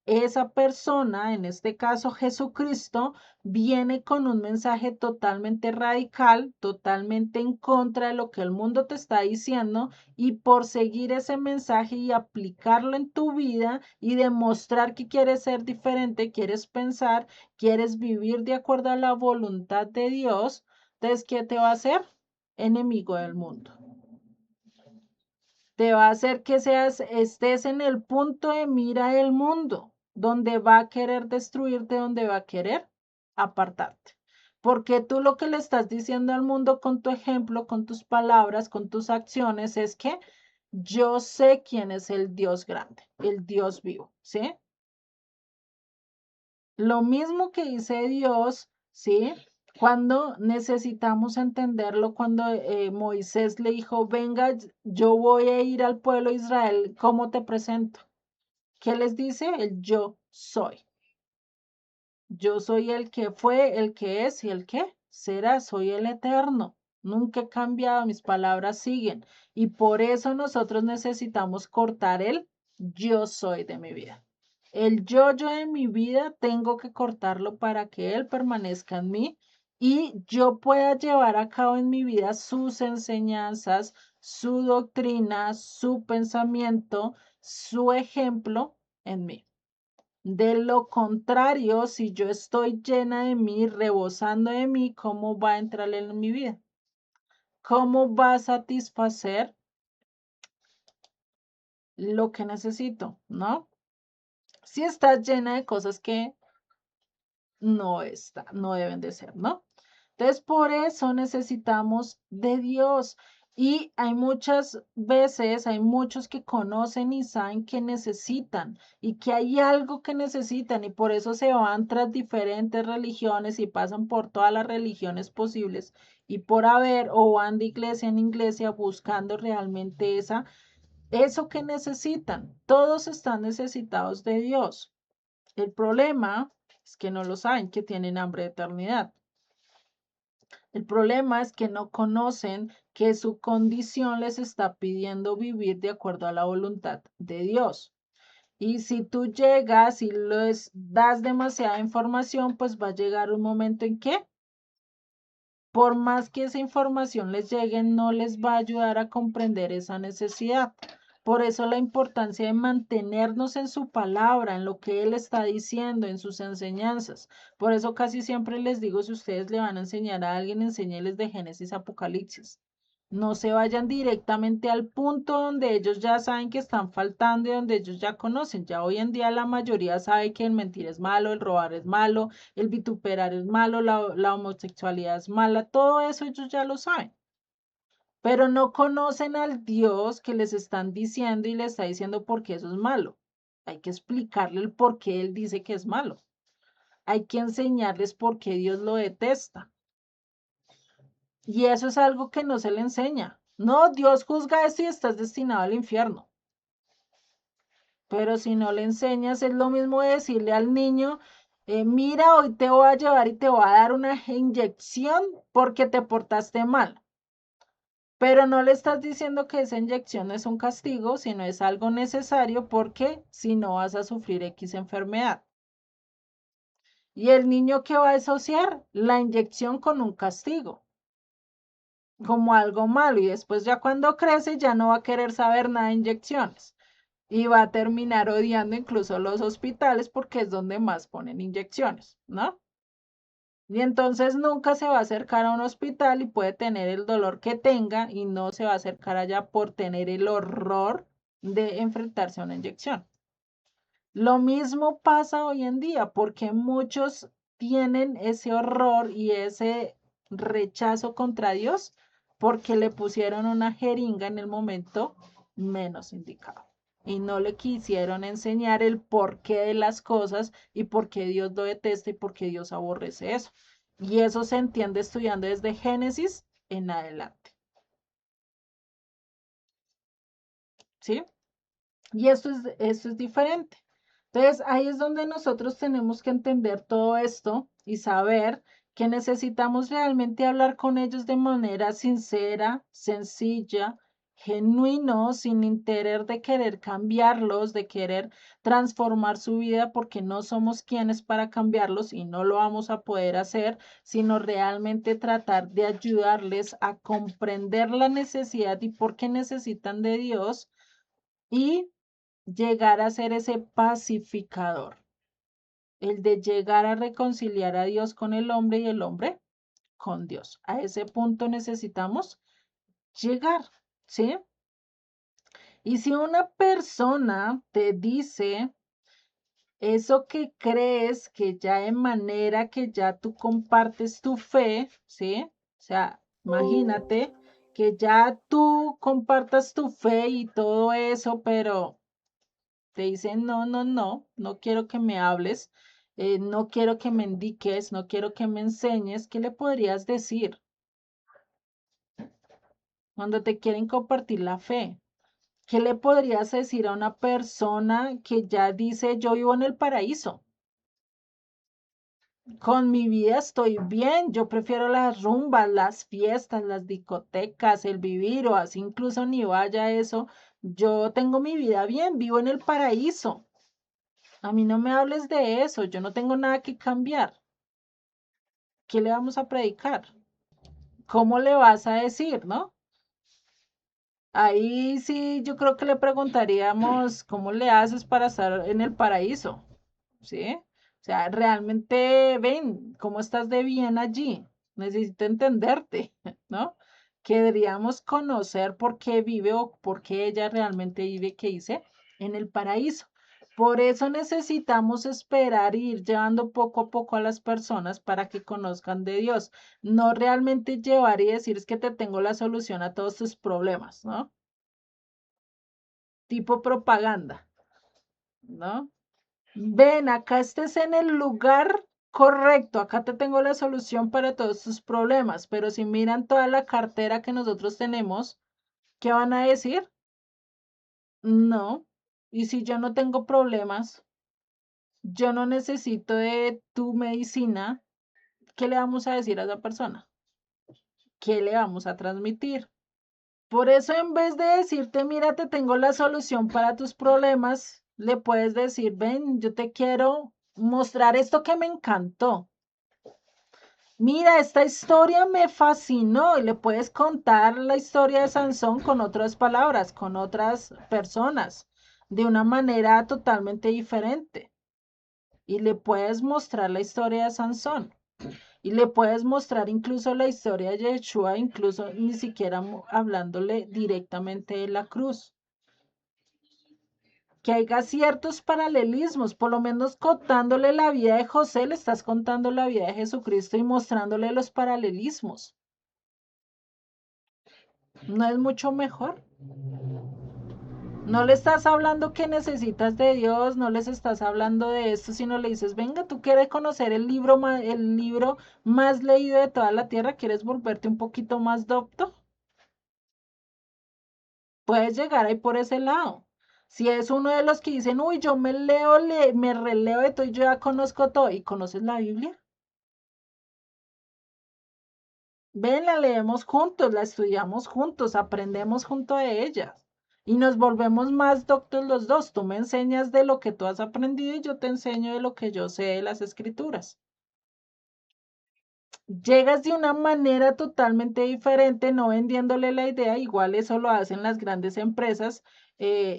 esa persona, en este caso Jesucristo, viene con un mensaje totalmente radical, totalmente en contra de lo que el mundo te está diciendo y por seguir ese mensaje y aplicarlo en tu vida y demostrar que quieres ser diferente, quieres pensar, quieres vivir de acuerdo a la voluntad de Dios, entonces, ¿qué te va a hacer? Enemigo del mundo. Te va a hacer que estés en el punto de mira del mundo, donde va a querer destruirte, donde va a querer apartarte. Porque tú lo que le estás diciendo al mundo con tu ejemplo, con tus palabras, con tus acciones, es que yo sé quién es el Dios grande, el Dios vivo, ¿sí? Lo mismo que dice Dios, ¿sí? Cuando necesitamos entenderlo, cuando Moisés le dijo, venga, yo voy a ir al pueblo de Israel, ¿cómo te presento? ¿Qué les dice? El yo soy. Yo soy el que fue, el que es y el que será. Soy el eterno. Nunca he cambiado, mis palabras siguen. Y por eso nosotros necesitamos cortar el yo soy de mi vida. El yo de mi vida tengo que cortarlo para que él permanezca en mí y yo pueda llevar a cabo en mi vida sus enseñanzas, su doctrina, su pensamiento, su ejemplo en mí. De lo contrario, si yo estoy llena de mí, rebosando de mí, ¿cómo va a entrar en mi vida? ¿Cómo va a satisfacer lo que necesito? ¿No? Si estás llena de cosas que no deben de ser, ¿no? Entonces, por eso necesitamos de Dios. Y hay muchas veces, hay muchos que conocen y saben que necesitan y que hay algo que necesitan y por eso se van tras diferentes religiones y pasan por todas las religiones posibles y por haber o van de iglesia en iglesia buscando realmente eso que necesitan. Todos están necesitados de Dios. El problema es que no lo saben, que tienen hambre de eternidad. El problema es que no conocen que su condición les está pidiendo vivir de acuerdo a la voluntad de Dios. Y si tú llegas y les das demasiada información, pues va a llegar un momento en que, por más que esa información les llegue, no les va a ayudar a comprender esa necesidad. Por eso la importancia de mantenernos en su palabra, en lo que Él está diciendo, en sus enseñanzas. Por eso casi siempre les digo, si ustedes le van a enseñar a alguien, enséñeles de Génesis a Apocalipsis. No se vayan directamente al punto donde ellos ya saben que están faltando y donde ellos ya conocen. Ya hoy en día la mayoría sabe que el mentir es malo, el robar es malo, el vituperar es malo, la homosexualidad es mala. Todo eso ellos ya lo saben, pero no conocen al Dios que les están diciendo y les está diciendo por qué eso es malo. Hay que explicarle el por qué Él dice que es malo. hay que enseñarles por qué Dios lo detesta. Y eso es algo que no se le enseña. No, Dios juzga esto y estás destinado al infierno. Pero si no le enseñas, es lo mismo decirle al niño, mira, hoy te voy a llevar y te voy a dar una inyección porque te portaste mal. Pero no le estás diciendo que esa inyección no es un castigo, sino es algo necesario porque si no vas a sufrir X enfermedad. ¿Y el niño qué va a asociar? La inyección con un castigo, como algo malo. Y después ya cuando crece ya no va a querer saber nada de inyecciones. Y va a terminar odiando incluso los hospitales porque es donde más ponen inyecciones, ¿no? Y entonces nunca se va a acercar a un hospital y puede tener el dolor que tenga y no se va a acercar allá por tener el horror de enfrentarse a una inyección. Lo mismo pasa hoy en día porque muchos tienen ese horror y ese rechazo contra Dios porque le pusieron una jeringa en el momento menos indicado y no le quisieron enseñar el porqué de las cosas y por qué Dios lo detesta y por qué Dios aborrece eso. Y eso se entiende estudiando desde Génesis en adelante. ¿Sí? Y esto es diferente. Entonces, ahí es donde nosotros tenemos que entender todo esto y saber que necesitamos realmente hablar con ellos de manera sincera, sencilla, genuino, sin interés de querer cambiarlos, de querer transformar su vida, porque no somos quienes para cambiarlos y no lo vamos a poder hacer, sino realmente tratar de ayudarles a comprender la necesidad y por qué necesitan de Dios y llegar a ser ese pacificador, el de llegar a reconciliar a Dios con el hombre y el hombre con Dios. A ese punto necesitamos llegar, ¿sí? Y si una persona te dice eso que crees que ya de manera que ya tú compartes tu fe, ¿sí? O sea, imagínate que ya tú compartas tu fe y todo eso, pero te dicen, no, no, no, no quiero que me hables, no quiero que me indiques, no quiero que me enseñes. ¿Qué le podrías decir cuando te quieren compartir la fe? ¿Qué le podrías decir a una persona que ya dice, yo vivo en el paraíso? Con mi vida estoy bien, yo prefiero las rumbas, las fiestas, las discotecas, el vivir o así incluso ni vaya eso. Yo tengo mi vida bien, vivo en el paraíso. A mí no me hables de eso, yo no tengo nada que cambiar. ¿Qué le vamos a predicar? ¿Cómo le vas a decir, no? Ahí sí, yo creo que le preguntaríamos, ¿cómo le haces para estar en el paraíso? ¿Sí? O sea, realmente ven, ¿cómo estás de bien allí? Necesito entenderte, ¿no? Queríamos conocer por qué vive o por qué ella realmente vive, ¿qué dice? En el paraíso. Por eso necesitamos esperar y ir llevando poco a poco a las personas para que conozcan de Dios. No realmente llevar y decir es que te tengo la solución a todos tus problemas, ¿no? Tipo propaganda, ¿no? Ven, acá estés en el lugar correcto, acá te tengo la solución para todos tus problemas, pero si miran toda la cartera que nosotros tenemos, ¿qué van a decir? No. Y si yo no tengo problemas, yo no necesito de tu medicina, ¿qué le vamos a decir a esa persona? ¿Qué le vamos a transmitir? Por eso en vez de decirte, mira, te tengo la solución para tus problemas, le puedes decir, ven, yo te quiero mostrar esto que me encantó. Mira, esta historia me fascinó y le puedes contar la historia de Sansón con otras palabras, con otras personas, de una manera totalmente diferente. Y le puedes mostrar la historia de Sansón. Y le puedes mostrar incluso la historia de Yeshua, incluso ni siquiera hablándole directamente de la cruz. Que haya ciertos paralelismos, por lo menos contándole la vida de José, le estás contando la vida de Jesucristo y mostrándole los paralelismos. ¿No es mucho mejor? No le estás hablando que necesitas de Dios, no les estás hablando de esto, sino le dices, venga, tú quieres conocer el libro más leído de toda la tierra, ¿quieres volverte un poquito más docto? Puedes llegar ahí por ese lado. Si es uno de los que dicen, uy, yo me leo, me releo de todo y yo ya conozco todo, ¿y conoces la Biblia? Ven, la leemos juntos, la estudiamos juntos, aprendemos junto a ellas y nos volvemos más doctos los dos. Tú me enseñas de lo que tú has aprendido y yo te enseño de lo que yo sé de las escrituras. Llegas de una manera totalmente diferente, no vendiéndole la idea, igual eso lo hacen las grandes empresas.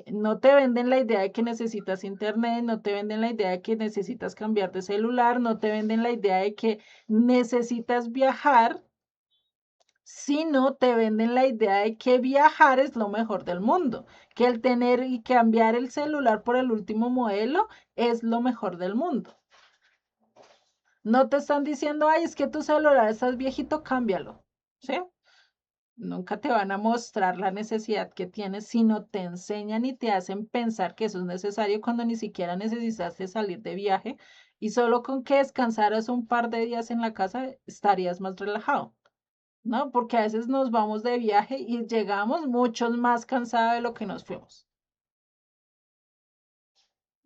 No te venden la idea de que necesitas internet, no te venden la idea de que necesitas cambiar de celular, no te venden la idea de que necesitas viajar, sino te venden la idea de que viajar es lo mejor del mundo, que el tener y cambiar el celular por el último modelo es lo mejor del mundo. No te están diciendo, ay, es que tu celular estás viejito, cámbialo, ¿sí? Nunca te van a mostrar la necesidad que tienes, sino te enseñan y te hacen pensar que eso es necesario cuando ni siquiera necesitaste salir de viaje y solo con que descansaras un par de días en la casa estarías más relajado. ¿No? Porque a veces nos vamos de viaje y llegamos muchos más cansados de lo que nos fuimos,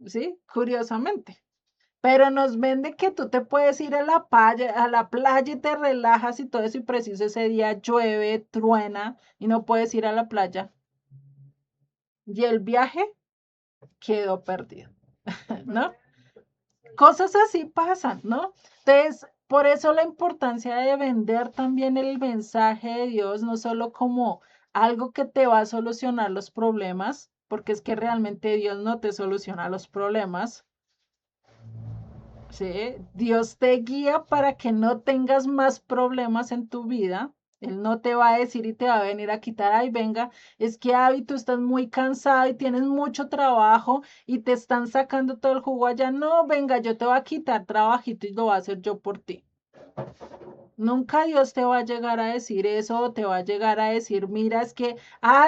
¿sí? Curiosamente. Pero nos vende que tú te puedes ir a la playa y te relajas y todo eso y preciso ese día llueve, truena y no puedes ir a la playa. Y el viaje quedó perdido, ¿no? Cosas así pasan, ¿no? Entonces, por eso la importancia de vender también el mensaje de Dios, no solo como algo que te va a solucionar los problemas, porque es que realmente Dios no te soluciona los problemas, ¿sí? Dios te guía para que no tengas más problemas en tu vida. Él no te va a decir y te va a venir a quitar, ay, venga, es que Abby, tú estás muy cansado y tienes mucho trabajo y te están sacando todo el jugo allá. No, venga, yo te voy a quitar trabajito y lo voy a hacer yo por ti. Nunca Dios te va a llegar a decir eso o te va a llegar a decir, mira, es que,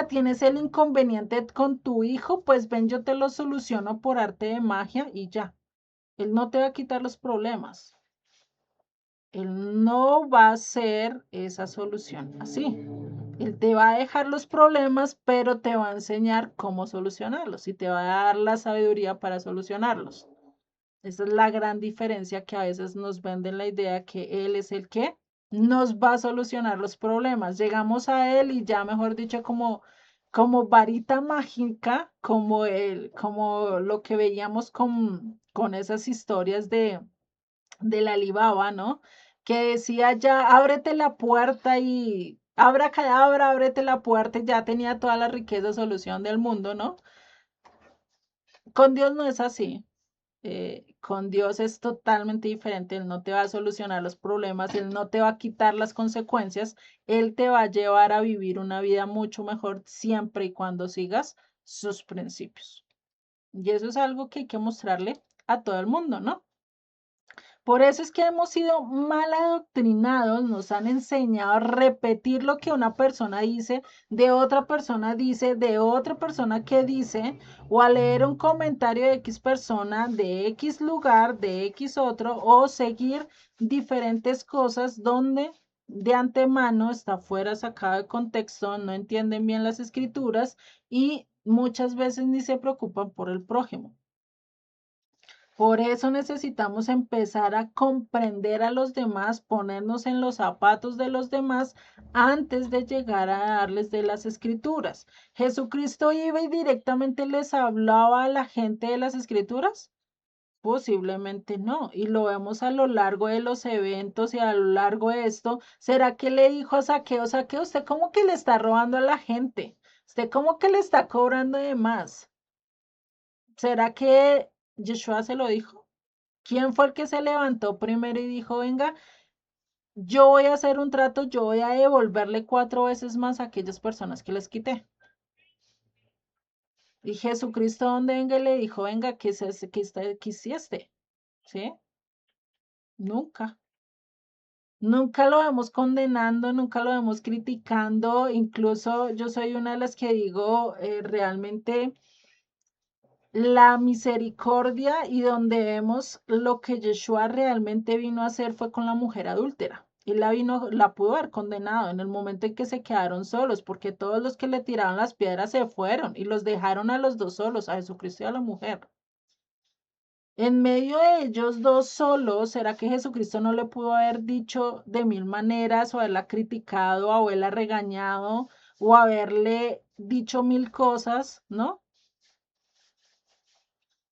tienes el inconveniente con tu hijo, pues ven, yo te lo soluciono por arte de magia y ya. Él no te va a quitar los problemas. Él no va a ser esa solución así. Él te va a dejar los problemas, pero te va a enseñar cómo solucionarlos y te va a dar la sabiduría para solucionarlos. Esa es la gran diferencia que a veces nos venden la idea que Él es el que nos va a solucionar los problemas. Llegamos a Él y ya, mejor dicho, como varita mágica, como lo que veíamos con esas historias de la Alibaba, ¿no? Que decía ya, ábrete la puerta y abra cadabra, ábrete la puerta y ya tenía toda la riqueza solución del mundo, ¿no? Con Dios no es así. Con Dios es totalmente diferente. Él no te va a solucionar los problemas, Él no te va a quitar las consecuencias, Él te va a llevar a vivir una vida mucho mejor siempre y cuando sigas sus principios. Y eso es algo que hay que mostrarle a todo el mundo, ¿no? Por eso es que hemos sido mal adoctrinados, nos han enseñado a repetir lo que una persona dice, de otra persona que dice, o a leer un comentario de X persona, de X lugar, de X otro, o seguir diferentes cosas donde de antemano está fuera sacado de contexto, no entienden bien las escrituras y muchas veces ni se preocupan por el prójimo. Por eso necesitamos empezar a comprender a los demás, ponernos en los zapatos de los demás antes de llegar a darles de las escrituras. ¿Jesucristo iba y directamente les hablaba a la gente de las escrituras? Posiblemente no. Y lo vemos a lo largo de los eventos y a lo largo de esto. ¿Será que le dijo a Saqueo, Saqueo, usted como que le está robando a la gente? ¿Usted como que le está cobrando de más? ¿Será que Yeshua se lo dijo? ¿Quién fue el que se levantó primero y dijo, venga, yo voy a hacer un trato, yo voy a devolverle 4 veces más a aquellas personas que les quité? Y Jesucristo, donde venga, y le dijo, venga, ¿qué hiciste? ¿Sí? Nunca. Nunca lo vemos condenando, nunca lo vemos criticando. Incluso yo soy una de las que digo, realmente la misericordia y donde vemos lo que Yeshua realmente vino a hacer fue con la mujer adúltera. Él la pudo haber condenado en el momento en que se quedaron solos, porque todos los que le tiraron las piedras se fueron y los dejaron a los dos solos, a Jesucristo y a la mujer. En medio de ellos dos solos, ¿será que Jesucristo no le pudo haber dicho de mil maneras o haberla criticado o haberla regañado o haberle dicho mil cosas, ¿no?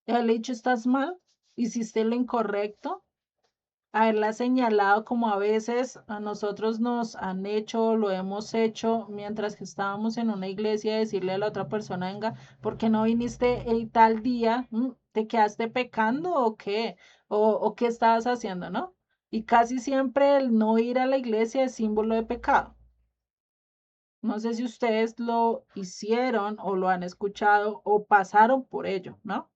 Haberle dicho, estás mal, hiciste lo incorrecto, haberla señalado como a veces a nosotros nos han hecho, lo hemos hecho mientras que estábamos en una iglesia, decirle a la otra persona, venga, ¿por qué no viniste el tal día? ¿Te quedaste pecando o qué? ¿O qué estabas haciendo, no? Y casi siempre el no ir a la iglesia es símbolo de pecado. No sé si ustedes lo hicieron o lo han escuchado o pasaron por ello, ¿no?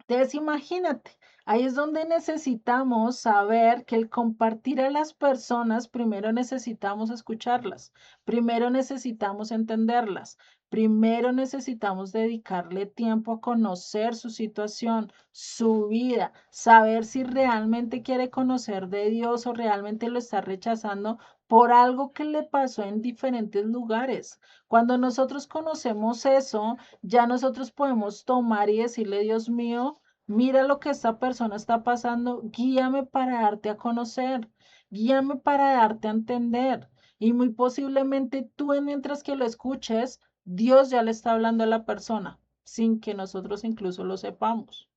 Entonces, imagínate, ahí es donde necesitamos saber que el compartir a las personas, primero necesitamos escucharlas, primero necesitamos entenderlas, primero necesitamos dedicarle tiempo a conocer su situación, su vida, saber si realmente quiere conocer de Dios o realmente lo está rechazando por algo que le pasó en diferentes lugares. Cuando nosotros conocemos eso, ya nosotros podemos tomar y decirle, Dios mío, mira lo que esta persona está pasando, guíame para darte a conocer, guíame para darte a entender. Y muy posiblemente tú, mientras que lo escuches, Dios ya le está hablando a la persona, sin que nosotros incluso lo sepamos.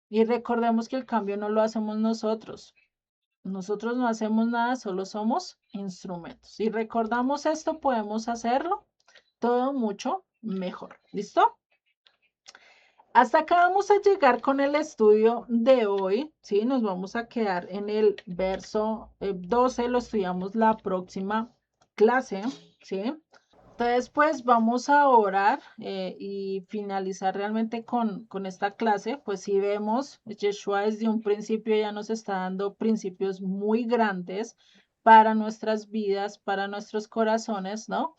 Y recordemos que el cambio no lo hacemos nosotros. Nosotros no hacemos nada, solo somos instrumentos. Si recordamos esto, podemos hacerlo todo mucho mejor. ¿Listo? Hasta acá vamos a llegar con el estudio de hoy, ¿sí? Nos vamos a quedar en el verso 12, lo estudiamos la próxima clase, ¿sí? Entonces, pues vamos a orar y finalizar realmente con esta clase. Pues si vemos, Yeshua desde un principio ya nos está dando principios muy grandes para nuestras vidas, para nuestros corazones, ¿no?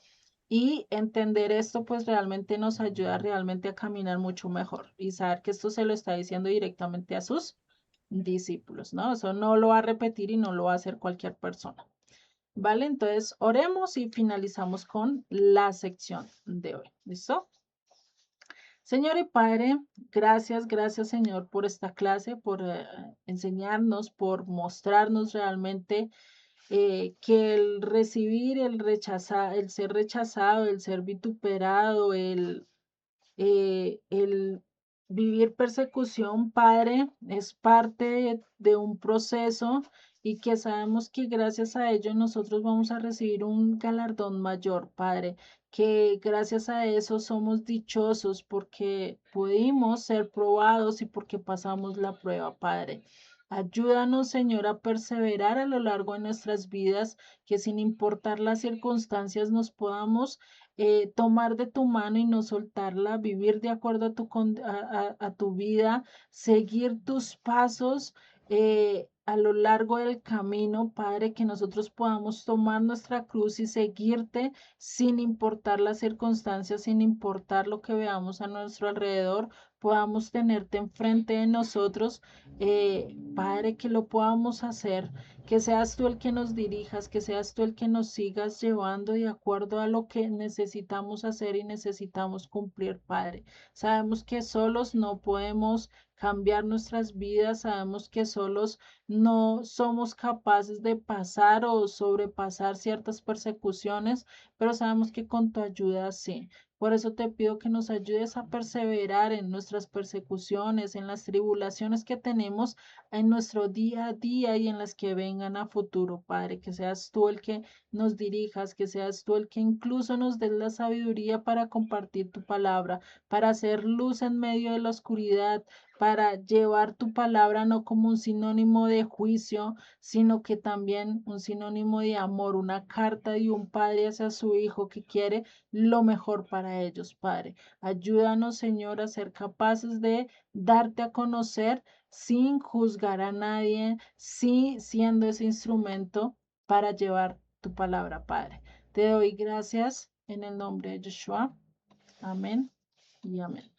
Y entender esto pues realmente nos ayuda realmente a caminar mucho mejor y saber que esto se lo está diciendo directamente a sus discípulos, ¿no? Eso no lo va a repetir y no lo va a hacer cualquier persona. ¿Vale? Entonces, oremos y finalizamos con la sección de hoy. ¿Listo? Señor y Padre, gracias, gracias Señor por esta clase, por enseñarnos, por mostrarnos realmente que el recibir, el rechazar, el ser rechazado, el ser vituperado, el vivir persecución, Padre, es parte de un proceso y que sabemos que gracias a ello nosotros vamos a recibir un galardón mayor, Padre, que gracias a eso somos dichosos porque pudimos ser probados y porque pasamos la prueba, Padre. Ayúdanos, Señor, a perseverar a lo largo de nuestras vidas, que sin importar las circunstancias nos podamos tomar de tu mano y no soltarla, vivir de acuerdo a a tu vida, seguir tus pasos a lo largo del camino, Padre, que nosotros podamos tomar nuestra cruz y seguirte sin importar las circunstancias, sin importar lo que veamos a nuestro alrededor, podamos tenerte enfrente de nosotros, Padre, que lo podamos hacer, que seas tú el que nos dirijas, que seas tú el que nos sigas llevando de acuerdo a lo que necesitamos hacer y necesitamos cumplir, Padre. Sabemos que solos no podemos cambiar nuestras vidas, sabemos que solos no somos capaces de pasar o sobrepasar ciertas persecuciones, pero sabemos que con tu ayuda sí. Por eso te pido que nos ayudes a perseverar en nuestras persecuciones, en las tribulaciones que tenemos en nuestro día a día y en las que vengan a futuro, Padre, que seas tú el que nos dirijas, que seas tú el que incluso nos des la sabiduría para compartir tu palabra, para hacer luz en medio de la oscuridad, para llevar tu palabra no como un sinónimo de juicio, sino que también un sinónimo de amor, una carta de un padre hacia su hijo que quiere lo mejor para ellos, Padre. Ayúdanos, Señor, a ser capaces de darte a conocer sin juzgar a nadie, sí siendo ese instrumento para llevar tu palabra, Padre. Te doy gracias en el nombre de Yeshua. Amén y amén.